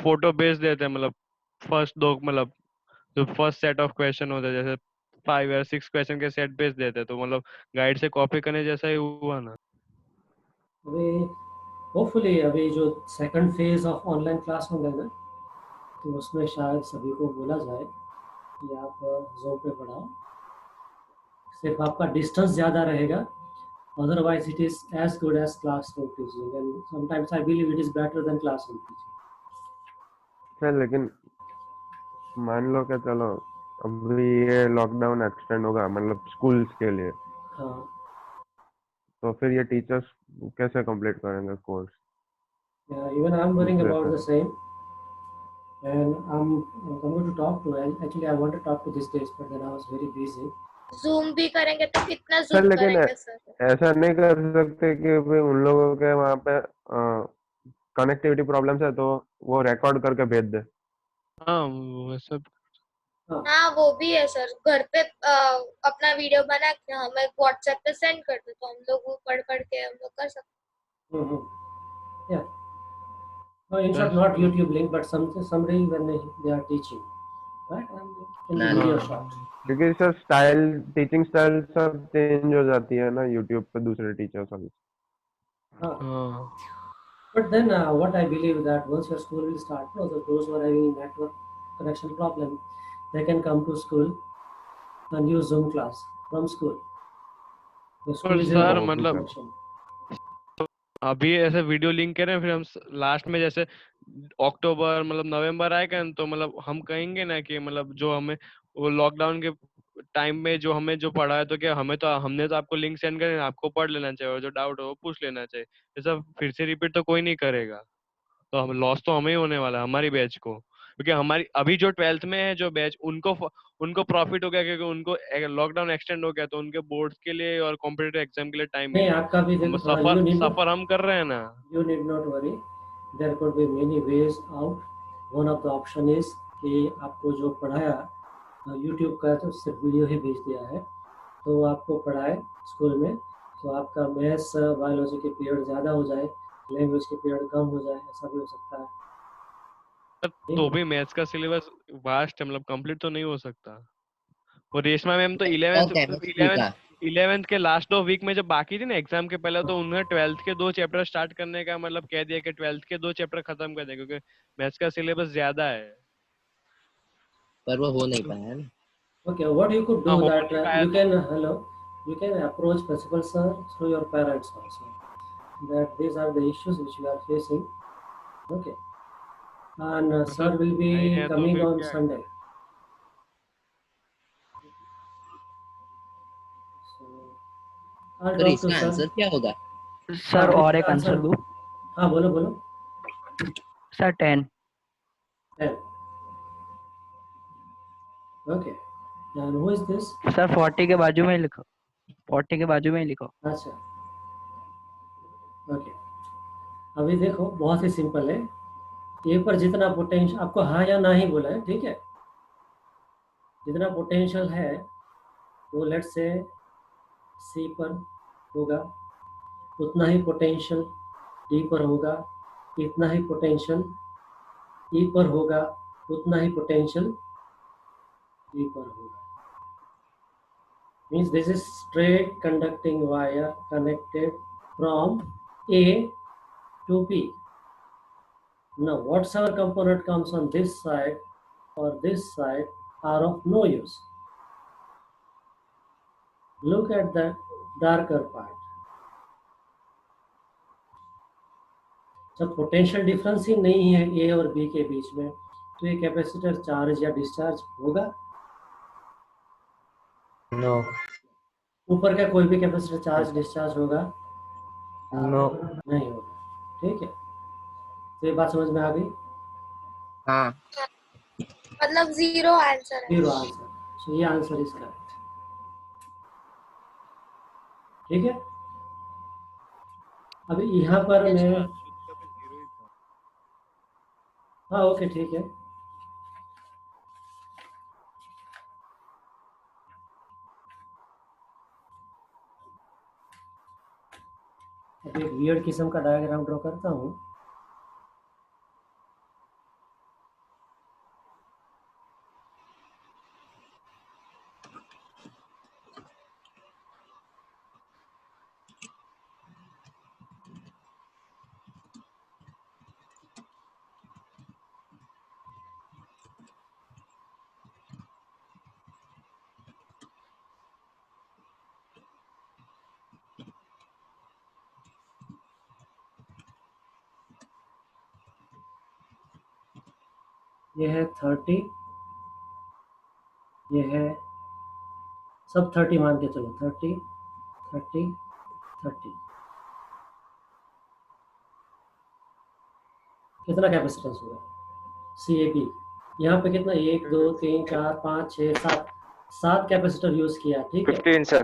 फोटो भेज देते हैं, मतलब फर्स्ट दो मतलब जो फर्स्ट सेट ऑफ क्वेश्चन होते हैं जैसे 5 या 6 क्वेश्चन के सेट भेज देते हैं, तो मतलब गाइड से कॉपी करने जैसा ही हुआ ना। अभी होपफुली अभी जो second phase of online class होंगे ना, तो उसमें शायद सभी को बोला जाए कि आप जूम पे पढ़ाओ, सिर्फ आपका डिस्टेंस ज़्यादा रहेगा, otherwise it is as good as classroom teaching and sometimes I believe it is better than classroom teaching. Sir लेकिन मान लो कि चलो अभी ये लॉकडाउन एक्सटेंड होगा मतलब स्कूल्स के लिए, हाँ, तो फिर ये टीचर्स कैसे कंप्लीट करेंगे कोर्स? even I'm worrying दूसरे about से the same and I'm going to talk to, and actually I want to talk to these days but then I was very busy. Zoom भी करेंगे तो कितना sir zoom लेकिन करेंगे sir? ऐसा नहीं कर सकते कि भाई उन लोगों के वहाँ पे कनेक्टिविटी प्रॉब्लम्स है तो वो रिकॉर्ड करके भेज दे। हाँ वो सब हाँ वो भी है सर, घर पे अपना वीडियो बना के हमें व्हाट्सएप पे सेंड कर दो तो हम लोग वो पढ़ पढ़ के हम लोग कर सकते Yeah, no, in short not YouTube link but somebody when they are teaching, right, and in the video shot. क्योंकि सर स्टाइल टीचिंग स्टाइल सब चेंज हो जाती है ना यूट्यूब पे दूसरे टीचर सब। हाँ But then what I believe that once your school will start, no, those who are having network connection problem, they can come to school and use Zoom class from school. The school पर is in sir वो भी मतलब connection. अभी ऐसे video link करें फिर हम last में जैसे अक्टूबर मतलब नवंबर आएगा ना, तो मतलब हम कहेंगे ना कि मतलब जो हमें वो लॉकडाउन के टाइम में जो हमें जो पढ़ा है तो क्या हमें तो हमने तो आपको लिंक सेंड करे, आपको पढ़ लेना चाहिए और जो डाउट हो वो पूछ लेना चाहिए, ये सब फिर से रिपीट तो कोई नहीं करेगा, तो हम लॉस तो हमें ही होने वाला है हमारी बैच को, क्योंकि हमारी अभी जो 12th में है जो बैच उनको प्रॉफिट हो गया क्योंकि उनको लॉकडाउन एक्सटेंड हो गया तो उनके बोर्ड्स के लिए और कॉम्पिटिटिव एग्जाम के लिए टाइम नहीं मिला। आपका भी हम देखो थोड़ा यू नीड सफर हम कर रहे हैं ना। you need not worry, there could be many ways out. One of the option is कि आपको जो पढ़ाया YouTube का तो सिर्फ वीडियो ही भेज दिया है, तो आपको पढ़ाए स्कूल में तो आपका मैथ्स बायोलॉजी के पीरियड ज़्यादा हो जाए, लैंग्वेज के पीरियड कम हो जाए, ऐसा भी हो सकता है। तो भी मैथ्स का सिलेबस वास्ट है, मतलब कंप्लीट तो नहीं हो सकता। और रेशमा मैम तो 11th के लास्ट 2 वीक में जब बाकी थी ना एग्जाम के पहले, तो उन्होंने 12th के 2 चैप्टर स्टार्ट करने का मतलब कह दिया कि 12th के 2 चैप्टर खत्म कर दें क्योंकि मैथ्स का सिलेबस ज्यादा है। पर वो हो नहीं पाया ना। Okay, what you could do हाँ, हो that नहीं पाया you can you can approach principal sir through your parents also, that these are the issues which we are facing. Okay, and sir will be नहीं है तो coming फिर on क्या है? Sunday. So I'll sir talk to इसका sir. Answer क्या होगा? Sir और एक इसका आंसर answer- दो हाँ बोलो बोलो। Sir 10। 10. Okay, and who is this? Sir 40 के बाजू में ही लिखो, 40 के बाजू में ही लिखो। अच्छा, ओके अभी देखो बहुत ही सिंपल है, ए पर जितना पोटेंशियल आपको हाँ या ना ही बोला है, ठीक है, जितना पोटेंशियल है वो लेट से सी पर होगा, उतना ही पोटेंशियल डी पर होगा, इतना ही पोटेंशियल ई पर होगा, उतना ही पोटेंशियल ई पर होगा। Means this is straight conducting wire connected from A to B. Now whatsoever component comes on this side or this side are of no use. Look at the darker part. जब potential difference ही नहीं है ए और B के बीच में तो ये capacitor charge या डिस्चार्ज होगा? नो ऊपर का कोई भी कैपेसिटर चार्ज डिस्चार्ज होगा? नो नहीं होगा, ठीक है, तो ये बात समझ में आ गई? हाँ मतलब 0 आंसर है। 0 आंसर, सो ये आंसर इज करेक्ट, ठीक है। अभी यहाँ पर मैं हाँ ओके ठीक है, अब एक वियर्ड किस्म का डायग्राम ड्रॉ करता हूँ। ये है 30, ये है सब 30 मान के चलो, 30 30 30, कितना कैपेसिटेंस होगा सी ए पी? यहाँ पे कितना 1 2 3 4 5 6 7 7 कैपेसिटर यूज किया, ठीक है। 15 सर।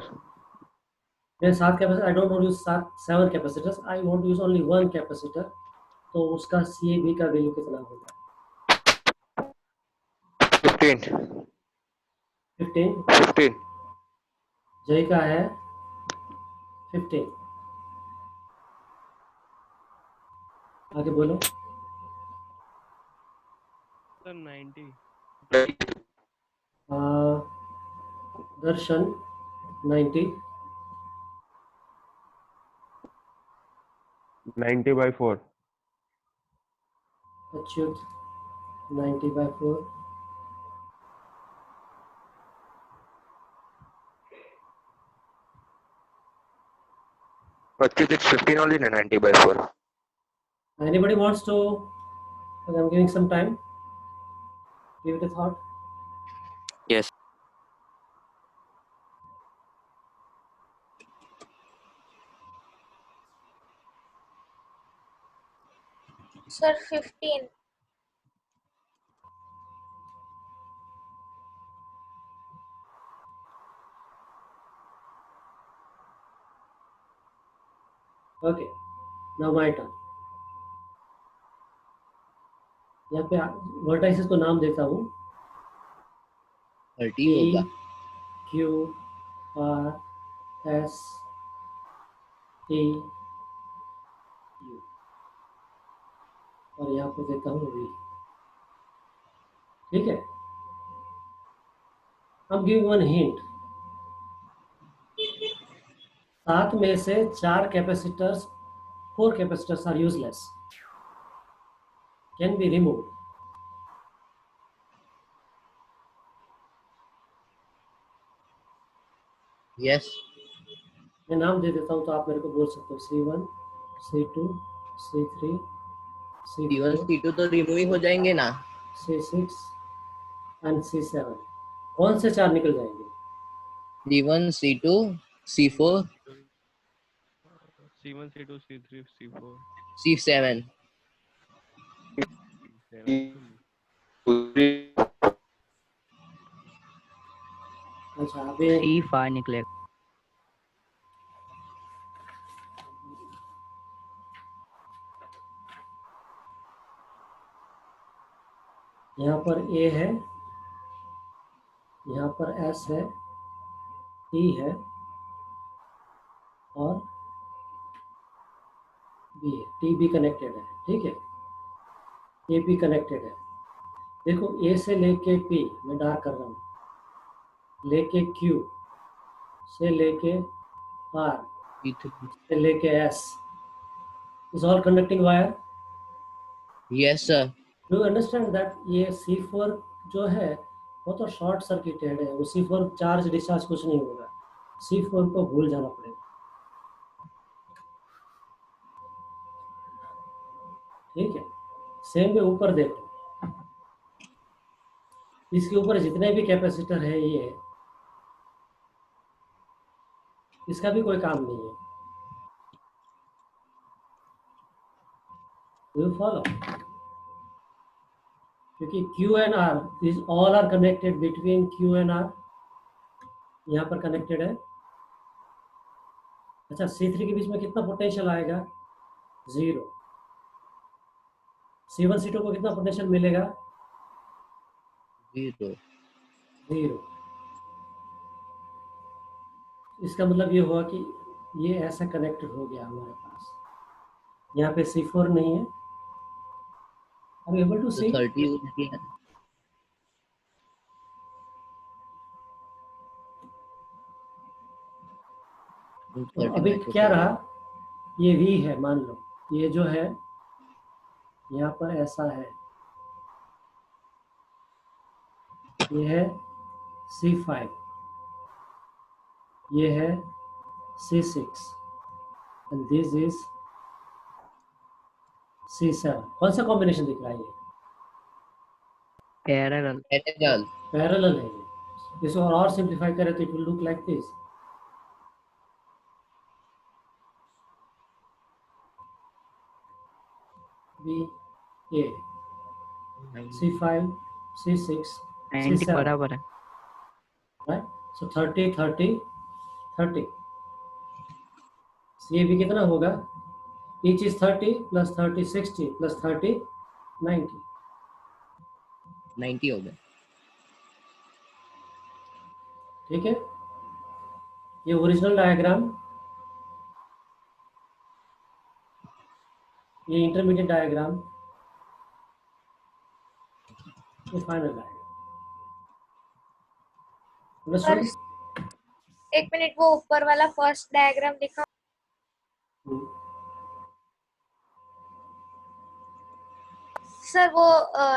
मैं 7 capacitor, I don't want to use 7 capacitors, I want to use only 1 capacitor, तो उसका सी ए बी का वैल्यू कितना होगा? 15 15, जय का है 15, आगे बोलो। 90 दर्शन 90, 90/4 Achyut 90/4, but it's 15 only, 90/4. anybody wants to, I'm giving some time, give it a thought. Yes. Sir 15। Okay, now my turn. यहाँ पे वर्टाइसेस को नाम देता हूँ 30 P होगा। Q R S T U, और यहाँ पे देता हूँ V। ठीक है, अब गिव वन हिंट। 7 में से 4 capacitors, 4 capacitors are useless, can be remove. Yes. मैं नाम दे देता हूँ तो आप मेरे को बोल सकते हो। C1, C2, C3, C1 C4, C2 तो रिमूव ही हो जाएंगे ना। C6 and C7। कौन से 4 निकल जाएंगे? C1 C2 C4 C1 C2 C3 C4 C7। अच्छा, अभी C5 निकलेगा। यहाँ पर A है, यहाँ पर S है, T है और B है। T भी कनेक्टेड है, ठीक है। A भी कनेक्टेड है। देखो, A से लेके P मैं डार्क कर रहा हूँ, लेके Q से लेके R से लेके S is all connecting wire. Yes sir. Do you understand that ये C4 जो है वो तो शॉर्ट सर्किटेड है, वो C4 चार्ज डिस्चार्ज कुछ नहीं होगा, C4 को भूल जाना पड़ेगा। ठीक है, सेम में ऊपर देखो, इसके ऊपर जितने भी कैपेसिटर है ये, इसका भी कोई काम नहीं है। Do you follow? क्योंकि Q and R, these all are connected between Q and R, यहाँ पर कनेक्टेड है। अच्छा, C3 के बीच में कितना पोटेंशियल आएगा? 0। C1 C2 को कितना पोटेंशियल मिलेगा? 0। 0। इसका मतलब ये हुआ कि ये ऐसा कनेक्टेड हो गया हमारे पास। यहाँ पे C4 नहीं है। Are you able to तो see? 30 यूज किया। तो अभी क्या रहा? ये V है, मान लो ये जो है यहाँ पर ऐसा है, ये है C5, ये है C6 and this is C7। कौन सा कॉम्बिनेशन दिख रहा है? ये पैरेलल। पैरेलल। पैरेलल है। ये इसको और सिंप्लीफाई करें तो it will look like this. B A C5 C6 90 C7, बराबर है। right? So 30 30 30। ये भी कितना होगा? Each is 30 plus 30 60 plus 30 90। 90 हो गया। ठीक है, ये ओरिजिनल डायग्राम, ये इंटरमीडिएट डायग्राम, ये फाइनल डायग्राम। और एक मिनट, वो ऊपर वाला फर्स्ट डायग्राम दिखा। सर वो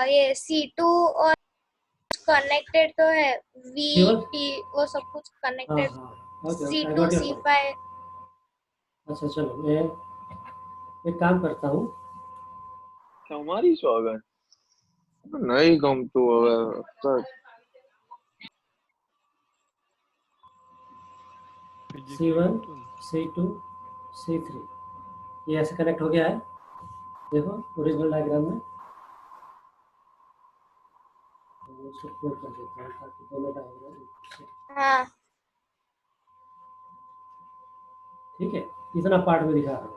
ये C2 और कनेक्टेड तो है, VT वो सब कुछ कनेक्टेड। C2 C5। अच्छा चलो, मैं एक काम करता हूँ। તમારી સ્વાગત નહીં ગમતું હવે તો C1 C2 C3 ये ऐसे कनेक्ट हो गया है। देखो ओरिजिनल डायग्राम में इसको क्लोज कर देता हूँ ताकि दोनों डायग्राम। हाँ ठीक है, इतना पार्ट में दिखा रहा हूँ।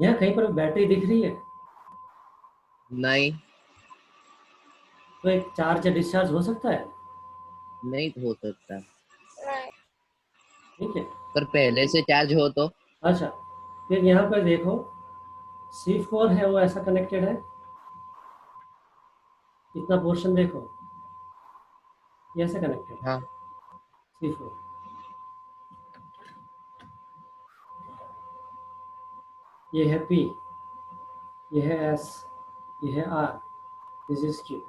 यहाँ कहीं पर बैटरी दिख रही है नहीं, तो एक चार्ज या डिस्चार्ज हो सकता है, नहीं हो सकता। नहीं। ठीक है। पर पहले से चार्ज हो तो। अच्छा, फिर यहाँ पर देखो C4 है वो ऐसा कनेक्टेड है, इतना पोर्शन देखो ये ऐसे कनेक्टेड है हाँ, C4। ये है P, ये है S, ये है R, दिस इज Q।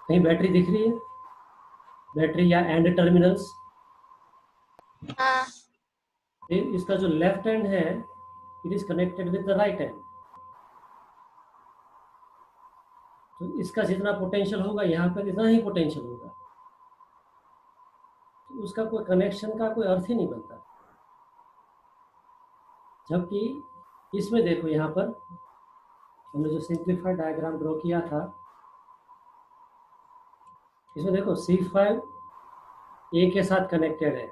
कहीं बैटरी दिख रही है, बैटरी या एंड टर्मिनल्स। हाँ। फिर इसका जो लेफ्ट हैंड है it is connected with the right hand, तो इसका जितना पोटेंशियल होगा यहाँ पर इतना ही पोटेंशियल होगा, तो उसका कोई कनेक्शन का कोई अर्थ ही नहीं बनता। जबकि इसमें देखो यहाँ पर हमने जो सिंप्लीफाइड डायग्राम ड्रॉ किया था, इसमें देखो C5 A के साथ कनेक्टेड है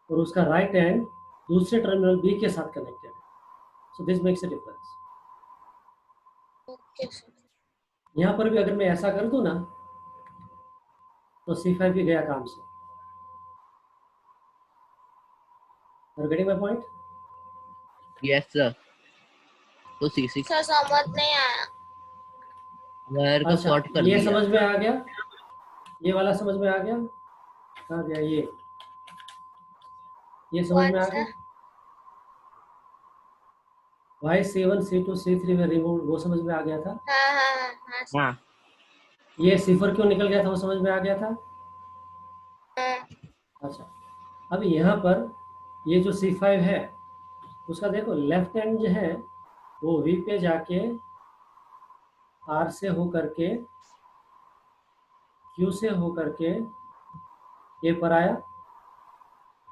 और उसका राइट हैंड दूसरे टर्मिनल B के साथ कनेक्टेड है, so this makes a difference. Okay sir. यहाँ पर भी अगर मैं ऐसा कर दूं ना तो C5 भी गया काम से। Are you getting my point? Yes sir. तो C6 सर समझ नहीं आया। वायर को अच्छा, शॉर्ट कर ये दिया। समझ में आ गया, ये वाला समझ में आ गया, आ गया ये समझ में आ गया। वाई C1 C2 C3 में रिमूव वो समझ में आ गया था। हाँ हाँ हाँ हाँ सर। हाँ, ये सिफर क्यों निकल गया था वो समझ में आ गया था। हाँ, अच्छा, अब यहाँ पर ये जो C5 है उसका देखो लेफ्ट हैंड जो है वो V पे जाके R से हो करके Q से हो करके A पर आया,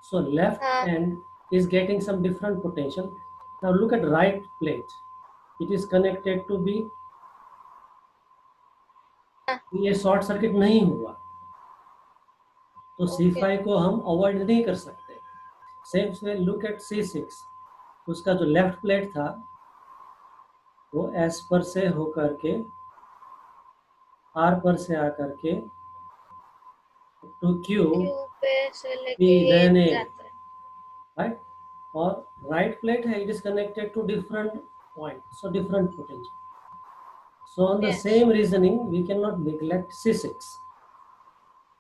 so left हाँ। hand is getting some different potential. Now look at right plate, it is connected to B, ये शॉर्ट सर्किट नहीं हुआ तो C5 को हम अवॉइड नहीं कर सकते। सेम से लुक एट C6, उसका जो लेफ्ट प्लेट था वो S पर से होकर के R पर से आकर के टू Q क्यू पे से P लेके then A, जाता है। right? और right plate है, it is connected to different point, so different potential. So on the Yes. same reasoning we cannot neglect C6.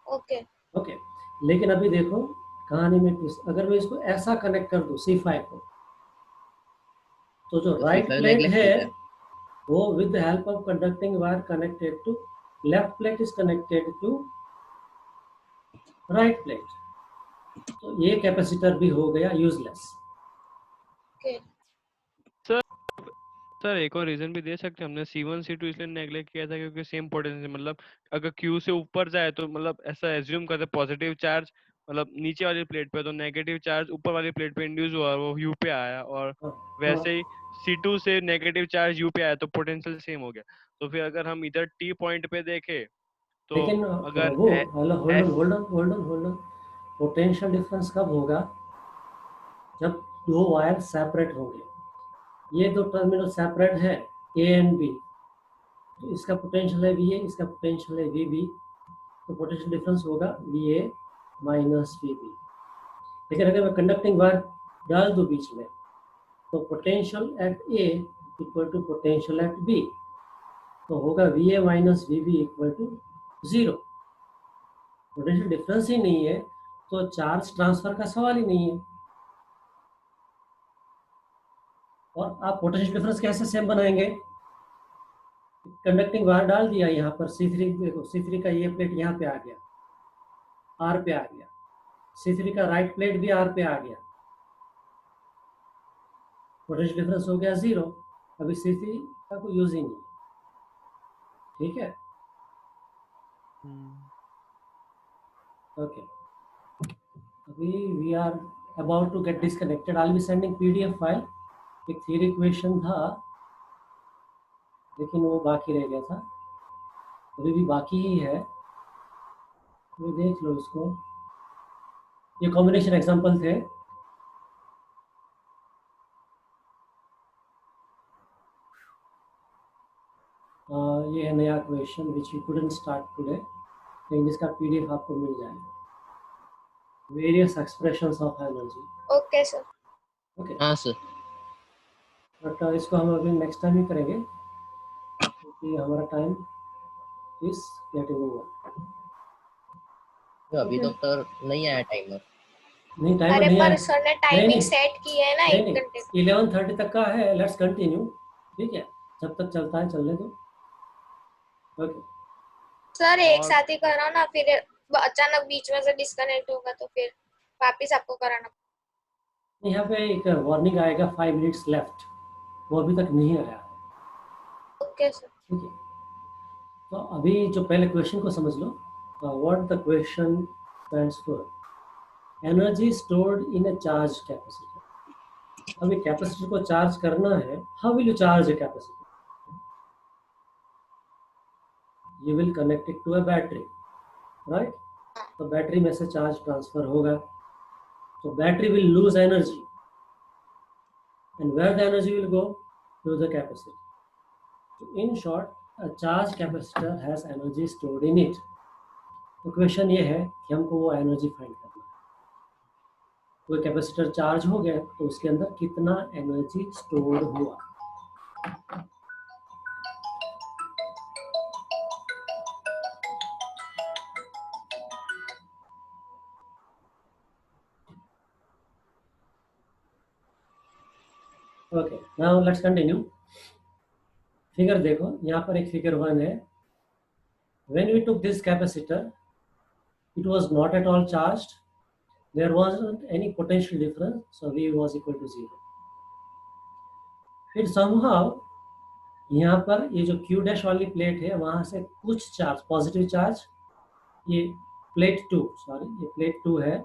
Okay. Okay, लेकिन अभी देखो कहानी में twist, अगर मैं इसको ऐसा कनेक्ट कर दूं C5 को, तो जो तो राइट C5 प्लेट neglect है होता है। वो with the help of conducting wire connected to left plate is connected to right plate, तो ये कैपेसिटर भी हो गया यूजलेस। ओके। सर एक और रीजन भी दे सकते हैं, हमने C1 C2 इसलिए नेग्लेक्ट किया था क्योंकि सेम पोटेंशियल, मतलब अगर Q से ऊपर जाए तो मतलब ऐसा एज्यूम करते पॉजिटिव चार्ज मतलब नीचे वाली प्लेट पे, तो नेगेटिव चार्ज ऊपर वाली प्लेट पे इंड्यूस हुआ और वो U पे आया, और वैसे ही C2 से नेगेटिव चार्ज U पे आया तो पोटेंशियल सेम हो गया। तो फिर अगर हम इधर T पॉइंट पे देखें तो लेकिन अगर वो होल्ड ऑन, पोटेंशियल डिफरेंस कब होगा, जब दो वायर सेपरेट होंगे। ये दो टर्मिनल सेपरेट है A एंड B, तो इसका पोटेंशियल है VA, इसका पोटेंशियल है VB, तो पोटेंशियल डिफरेंस होगा VA माइनस VB। लेकिन अगर मैं कंडक्टिंग वायर डाल दूं बीच में तो potential at A equal to potential at B, तो होगा VA minus VB equal to 0। Potential difference ही नहीं है तो चार्ज ट्रांसफर का सवाल ही नहीं है। और आप पोटेंशियल डिफरेंस कैसे सेम बनाएंगे, कंडक्टिंग वायर डाल दिया यहाँ पर C3, देखो C3 का ये प्लेट यहाँ पे आ गया, R पे आ गया, C3 का राइट प्लेट भी R पे आ गया, पोटेंशियल डिफरेंस हो गया 0। अभी C3 का कोई यूज ही नहीं है, ठीक है। ओके, अभी we are about to get disconnected, I will be sending PDF file. एक थ्योरी इक्वेशन था लेकिन वो बाकी रह गया था, अभी भी बाकी ही है, तो देख लो इसको। ये कॉम्बिनेशन एग्जांपल थे, question which we couldn't start today, लेकिन इसका पीडीएफ आपको मिल जाएगा, various expressions of energy. Okay sir. Okay, हाँ सर। बट इसको हम अभी नेक्स्ट टाइम ही करेंगे क्योंकि हमारा टाइम इज गेटिंग ओवर। तो अभी Okay. तक तो नहीं आया टाइमर। नहीं, टाइमर अरे नहीं पर आया। सर ने नहीं टाइमिंग नहीं सेट की है ना नहीं 1 नहीं, घंटे। 11:30 तक का है, लेट्स कंटिन्यू। ठीक है, जब तक चलता है चलने दो। ओके, सर एक और साथ ही कराओ ना, फिर अचानक बीच में से डिस्कनेक्ट होगा तो फिर वापस आपको कराना। यहाँ पे एक वार्निंग आएगा 5 मिनट्स लेफ्ट, वो अभी तक नहीं आया है। Okay sir. ठीक है, तो अभी जो पहले क्वेश्चन को समझ लो। What the question stands for, energy stored in a charge capacitor. अभी कैपेसिटर को चार्ज करना है, how will you charge a capacitor? You will connect it to a battery, right? तो बैटरी में से चार्ज ट्रांसफर होगा, तो battery will lose energy, and where the energy will go? To the capacitor. So in short, a charged capacitor has energy stored in it. तो question ये है कि हमको वो एनर्जी फाइंड करना है। कोई कैपेसिटर चार्ज हो गया तो उसके अंदर कितना एनर्जी स्टोर हुआ। Okay, now let's continue. Figure देखो, यहाँ पर एक फिगर 1 है। When we took this capacitor, it was not at all charged. There wasn't any potential difference, so V was equal to 0. फिर somehow यहाँ पर ये जो Q डैश वाली प्लेट है, वहाँ से कुछ चार्ज, पॉजिटिव चार्ज, ये प्लेट 2, सॉरी ये प्लेट 2 है,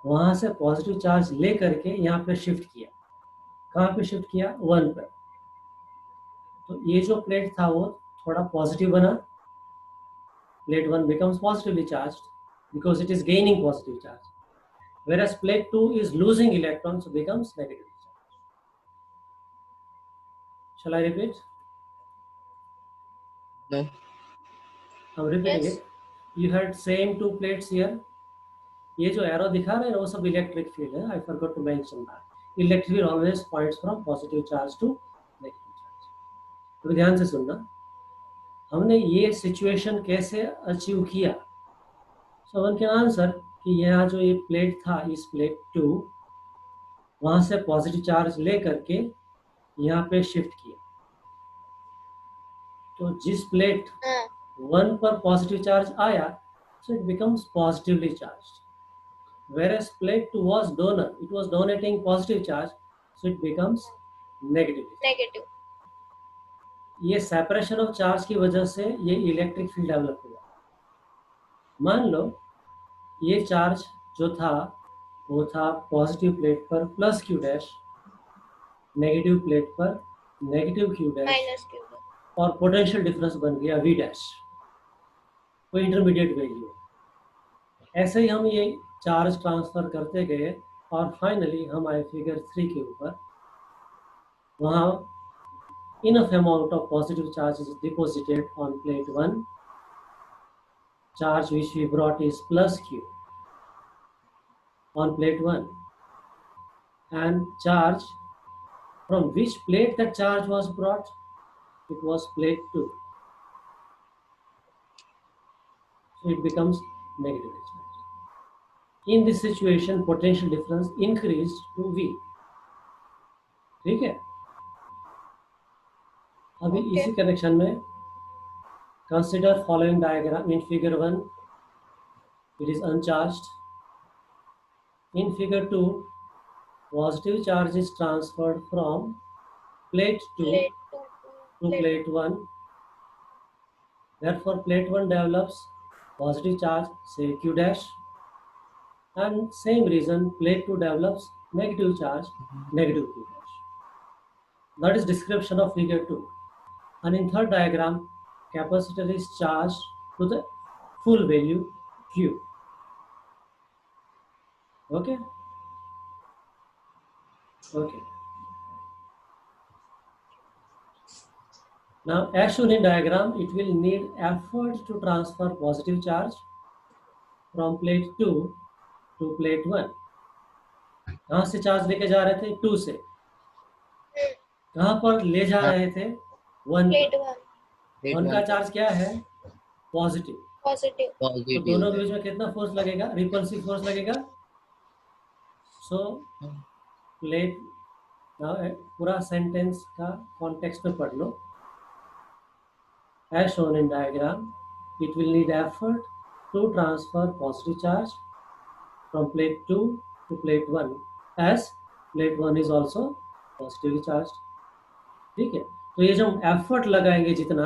वहाँ से पॉजिटिव चार्ज ले करके यहाँ पे शिफ्ट किया। कहाँ पे शिफ्ट किया? 1 पर। तो ये जो प्लेट था वो थोड़ा पॉजिटिव बना, plate 1 becomes positively charged because it is gaining positive charge, whereas plate 2 is losing electrons, so becomes negative charge. Shall I repeat? No. I'm repeating Yes. it. You had same 2 plates here. ये जो arrow दिखा रहे हैं वो सब electric field है। I forgot to mention that. Electric field always points from positive charge to negative charge. तो ध्यान से सुनना, हमने ये सिचुएशन कैसे अचीव किया? सो वन कैन आंसर कि यहाँ जो ये प्लेट था, इस प्लेट 2, वहाँ से पॉजिटिव चार्ज ले करके यहाँ पे शिफ्ट किया। तो जिस प्लेट 1 पर पॉजिटिव चार्ज आया, so it becomes positively charged, whereas plate 2 was donor, it was donating positive charge, so it becomes negative. Negative. ये सेपरेशन ऑफ चार्ज की वजह से ये इलेक्ट्रिक फील्ड डेवलप हुआ। मान लो ये चार्ज जो था वो था पॉजिटिव प्लेट पर plus Q dash, negative plate पर negative Q dash, minus Q. और पोटेंशियल डिफरेंस बन गया वी डैश, कोई इंटरमीडिएट वैल्यू। ऐसे ही हम ये चार्ज ट्रांसफर करते गए और फाइनली हम आए फिगर 3 के ऊपर। वहाँ enough amount of positive charge is deposited on plate 1. Charge which we brought is plus Q on plate 1, and charge from which plate that charge was brought? It was plate 2. So it becomes negative charge. In this situation, potential difference increased to V. ठीक है, अभी इसी connection में consider following diagram. In figure 1, it is uncharged. In figure 2, positive charge is transferred from plate 2 plate 2 to plate 1. Therefore, plate 1 develops positive charge, say Q dash, and same reason plate 2 develops negative charge, negative Q dash. That is description of figure 2. And in third diagram, capacitor is charged to the full value Q. Okay? Okay. Now, as shown in diagram, it will need effort to transfer positive charge from plate 2 to plate 1. कहाँ से charge लेके जा रहे थे? 2 से. कहाँ पर ले जा रहे थे? 1 प्लेट पर. 1 1 का चार्ज क्या है? पॉजिटिव. पॉजिटिव. तो पॉजिटिव दोनों के बीच में कितना फोर्स लगेगा? रिपल्सिव फोर्स लगेगा. सो प्लेट, पूरा सेंटेंस का कॉन्टेक्स्ट में पढ़ लो. As shown in diagram, it will need effort to transfer positive charge from plate 2 to plate 1, as plate 1 is also positively charged. ठीक है. तो ये जो हम एफर्ट लगाएंगे जितना,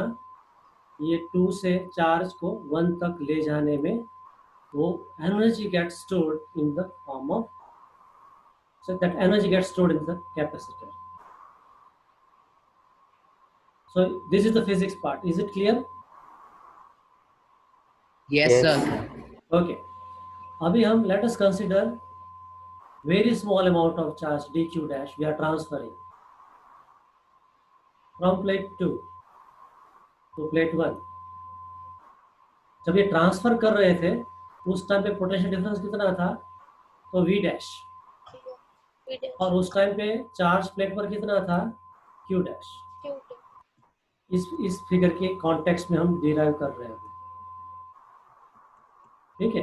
ये 2 से चार्ज को 1 तक ले जाने में, वो energy gets stored in the form of, so that energy gets stored in the capacitor. So this is the physics part. Is it clear? Yes Yes. Sir. Okay. अभी हम let us consider very small amount of charge dq dash we are transferring from plate 2 to plate 1. जब ये transfer कर रहे थे उस time पे potential difference कितना था? तो v डैश. और उस टाइम पे चार्ज प्लेट पर कितना था? q dash. इस फिगर के कॉन्टेक्स्ट में हम डिराइव कर रहे हैं. ठीक है.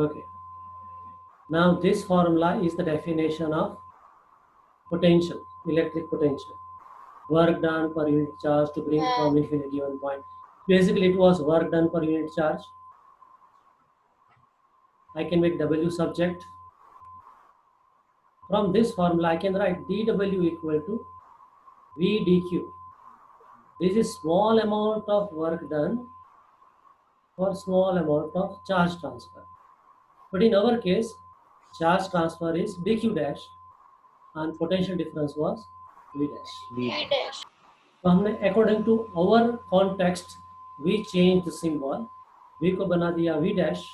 Okay. Now this formula is the definition of potential, electric potential. Work done per unit charge to bring from infinity to one point. Basically, it was work done per unit charge. I can make W subject. From this formula, I can write dW equal to V dQ. This is small amount of work done for small amount of charge transfer. But in our case, charge transfer is dq dash and potential difference was v dash. तो हमने according to our context we changed the symbol. v को बना दिया v dash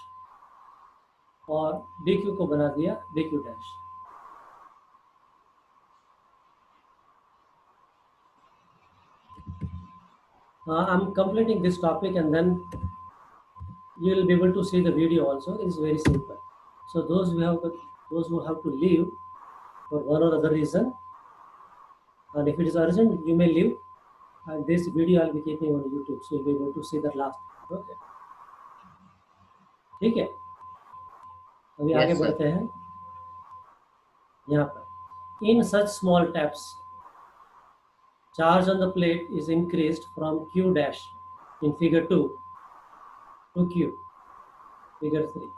और dq को बना दिया dq dash. I'm completing this topic and then you will be able to see the video also. It is very simple. So those who have to leave for one or other reason, and if it is urgent, you may leave. And this video I'll be keeping on YouTube, so you'll be able to see the last. Okay. ठीक है. अभी आगे बढ़ते हैं. यहाँ पर in such small taps, charge on the plate is increased from Q dash in figure 2 to Q, figure 3.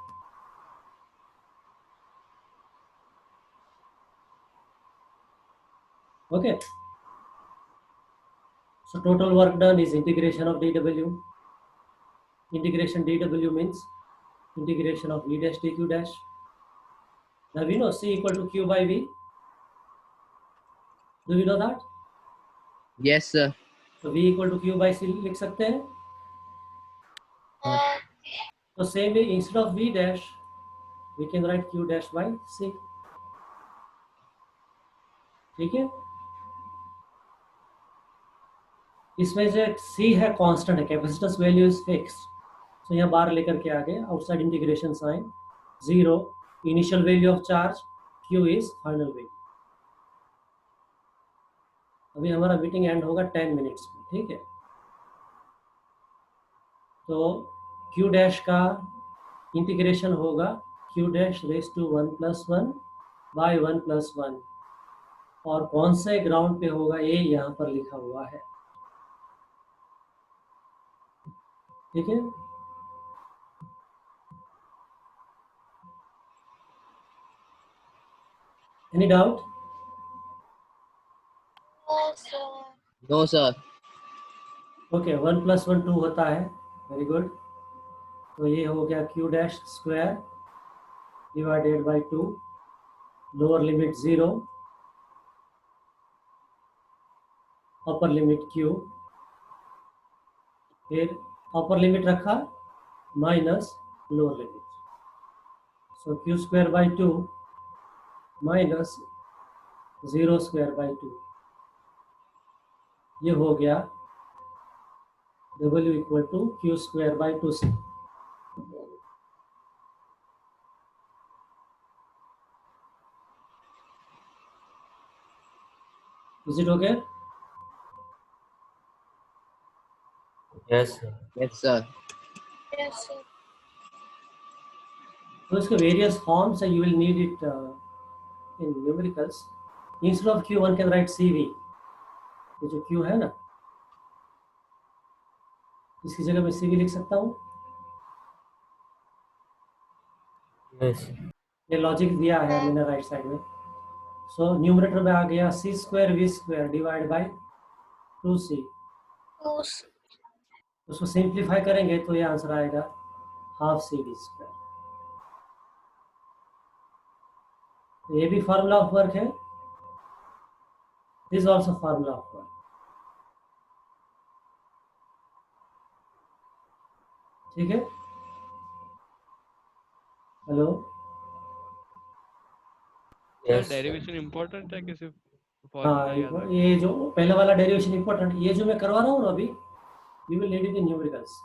Okay. So total work done is integration of dW. Integration dW means integration of V dash dQ dash. Now we know C equal to Q by V. Do we know that? Yes sir. So V equal to Q by C लिख सकते हैं. So same way, instead of V dash, we can write Q dash by C. ठीक है. इसमें जो C है constant है, capacitance value is fix. तो यहाँ बार लेकर के आगे outside integration sign 0 initial value of charge, Q is final value. अभी हमारा मीटिंग एंड होगा 10 मिनट्स में. ठीक है. तो Q डैश का इंटीग्रेशन होगा Q dash raise to 1 + 1 by 1 + 1. और कौन से ग्राउंड पे होगा ये यहाँ पर लिखा हुआ है. ठीक है. Any doubt? No sir. Okay. 1 + 1 2 होता है. Very good. तो ये हो गया Q dash square divided by 2, lower limit 0, upper limit Q, फिर अपर लिमिट रखा minus lower limit. So Q square by 2 minus 0 square by 2. ये हो गया W equal to Q square by 2c। Is it okay? Yes, sir. Yes, sir. Yes, sir. तो इसके various forms है, you will need it in numericals. Instead of q one can write cv। ये जो q है ना, इसकी जगह मैं cv लिख सकता हूँ। Yes. ये लॉजिक दिया है मैंने राइट साइड में। सो न्यूमरेटर में आ गया c square v square divide by 2c। उसको सिंप्लीफाई करेंगे तो ये आंसर आएगा हाफ cv स्क्वायर। ये भी फार्मूला ऑफ वर्क है, this also formula of work. ठीक है, hello. Yes, sir. Derivation important है किसी हाँ, फॉर्मूला याद रखना? ये जो पहले वाला डेरिवेशन इंपॉर्टेंट, ये जो मैं करवा रहा हूँ ना अभी, you will need it in numericals.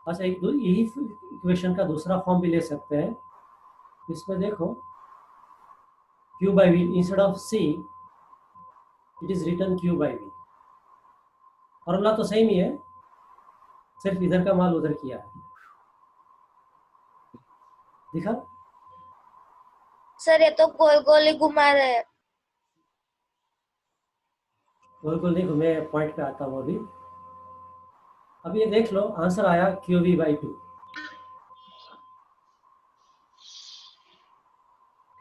अच्छा, एक यही इक्वेशन का दूसरा फॉर्म भी ले सकते हैं। इसमें देखो q by v instead of c it is written q by v। Formula तो सेम ही है, सिर्फ इधर का माल उधर किया है। दिखा? सर ये तो गोल गोल ही घुमा रहे हैं। बिल्कुल नहीं घूमे, पॉइंट पे आता हूँ अभी। अब ये देख लो, आंसर आया qv by 2।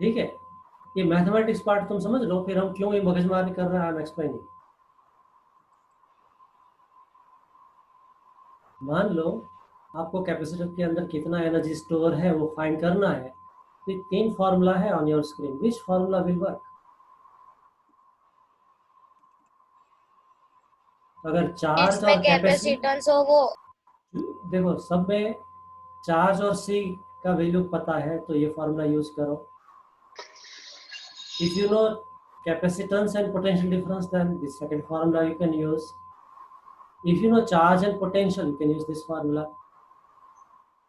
ठीक है, ये मैथमेटिक्स पार्ट तुम समझ लो, फिर हम क्यों ये मगजमारी कर रहे हैं, आई एम एक्सप्लेनिंग। मान लो आपको कैपेसिटर के अंदर कितना एनर्जी स्टोर है वो फाइंड करना है। तो 3 फार्मूला है on your screen, which formula will work? अगर चार्ज इसमें और कैपेसिटी, कैपेसिटेंस हो वो। देखो सब में चार्ज और सी का वैल्यू पता है तो ये फार्मूला यूज करो। If you know capacitance and potential difference, then the second formula you can use. If you know charge and potential, you can use this formula.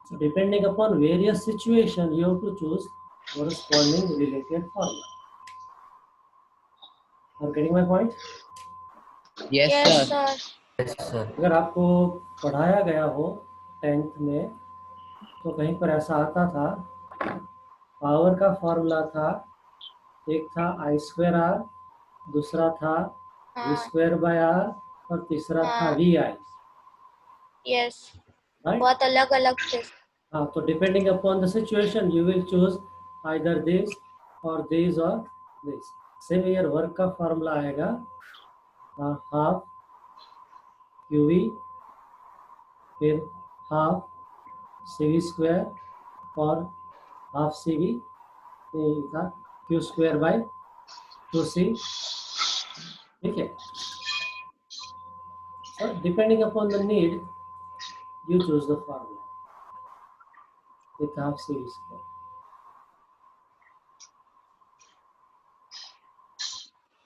So depending upon various situation, you have to choose corresponding related formula. Are you getting my point? Yes, Yes, sir. sir. Yes, sir. अगर आपको पढ़ाया गया हो 10th में तो कहीं पर ऐसा आता था, पावर का फॉर्मूला था, एक था आई स्क्वायर आर, दूसरा था वी हाँ, स्क्वायर बाय आर और तीसरा था हाँ। V I. Yes, right? बहुत अलग अलग थे। हाँ, तो depending upon the situation you will choose either this और दिस और दिस। सेम ईयर वर्क का फॉर्मूला आएगा हाफ क्यूवी, फिर हाफ सीवी स्क्वायर और हाफ सीवी था क्यू स्क्वायर बाय 2c। ठीक है, so depending upon the need you choose the formula with half c square.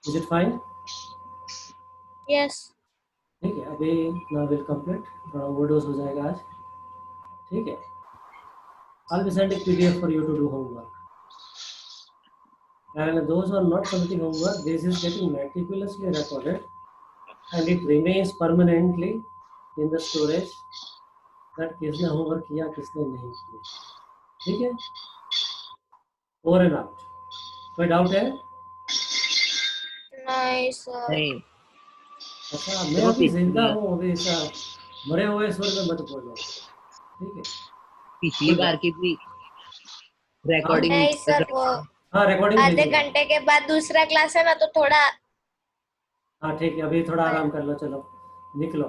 Is it fine? Yes, ठीक है, अभी now will complete, थोड़ा overdose हो जाएगा आज। ठीक है, I'll be sending PDF for you to do homework, and those who are not submitting homework, this is getting meticulously recorded and it remains permanently in the storage that किसने homework किया किसने नहीं किया। ठीक है, ओवर एंड आउट। कोई doubt है? नहीं सर। नहीं, अच्छा, मैं अभी जिंदा हूँ, अभी ऐसा मरे हुए स्वर में मत बोलो। ठीक है, पिछली बार की भी रिकॉर्डिंग नहीं सर, वो हाँ रिकॉर्डिंग आधे भेजिए। घंटे के बाद दूसरा क्लास है ना, तो थोड़ा हाँ ठीक है, अभी थोड़ा आराम कर लो, चलो निकलो।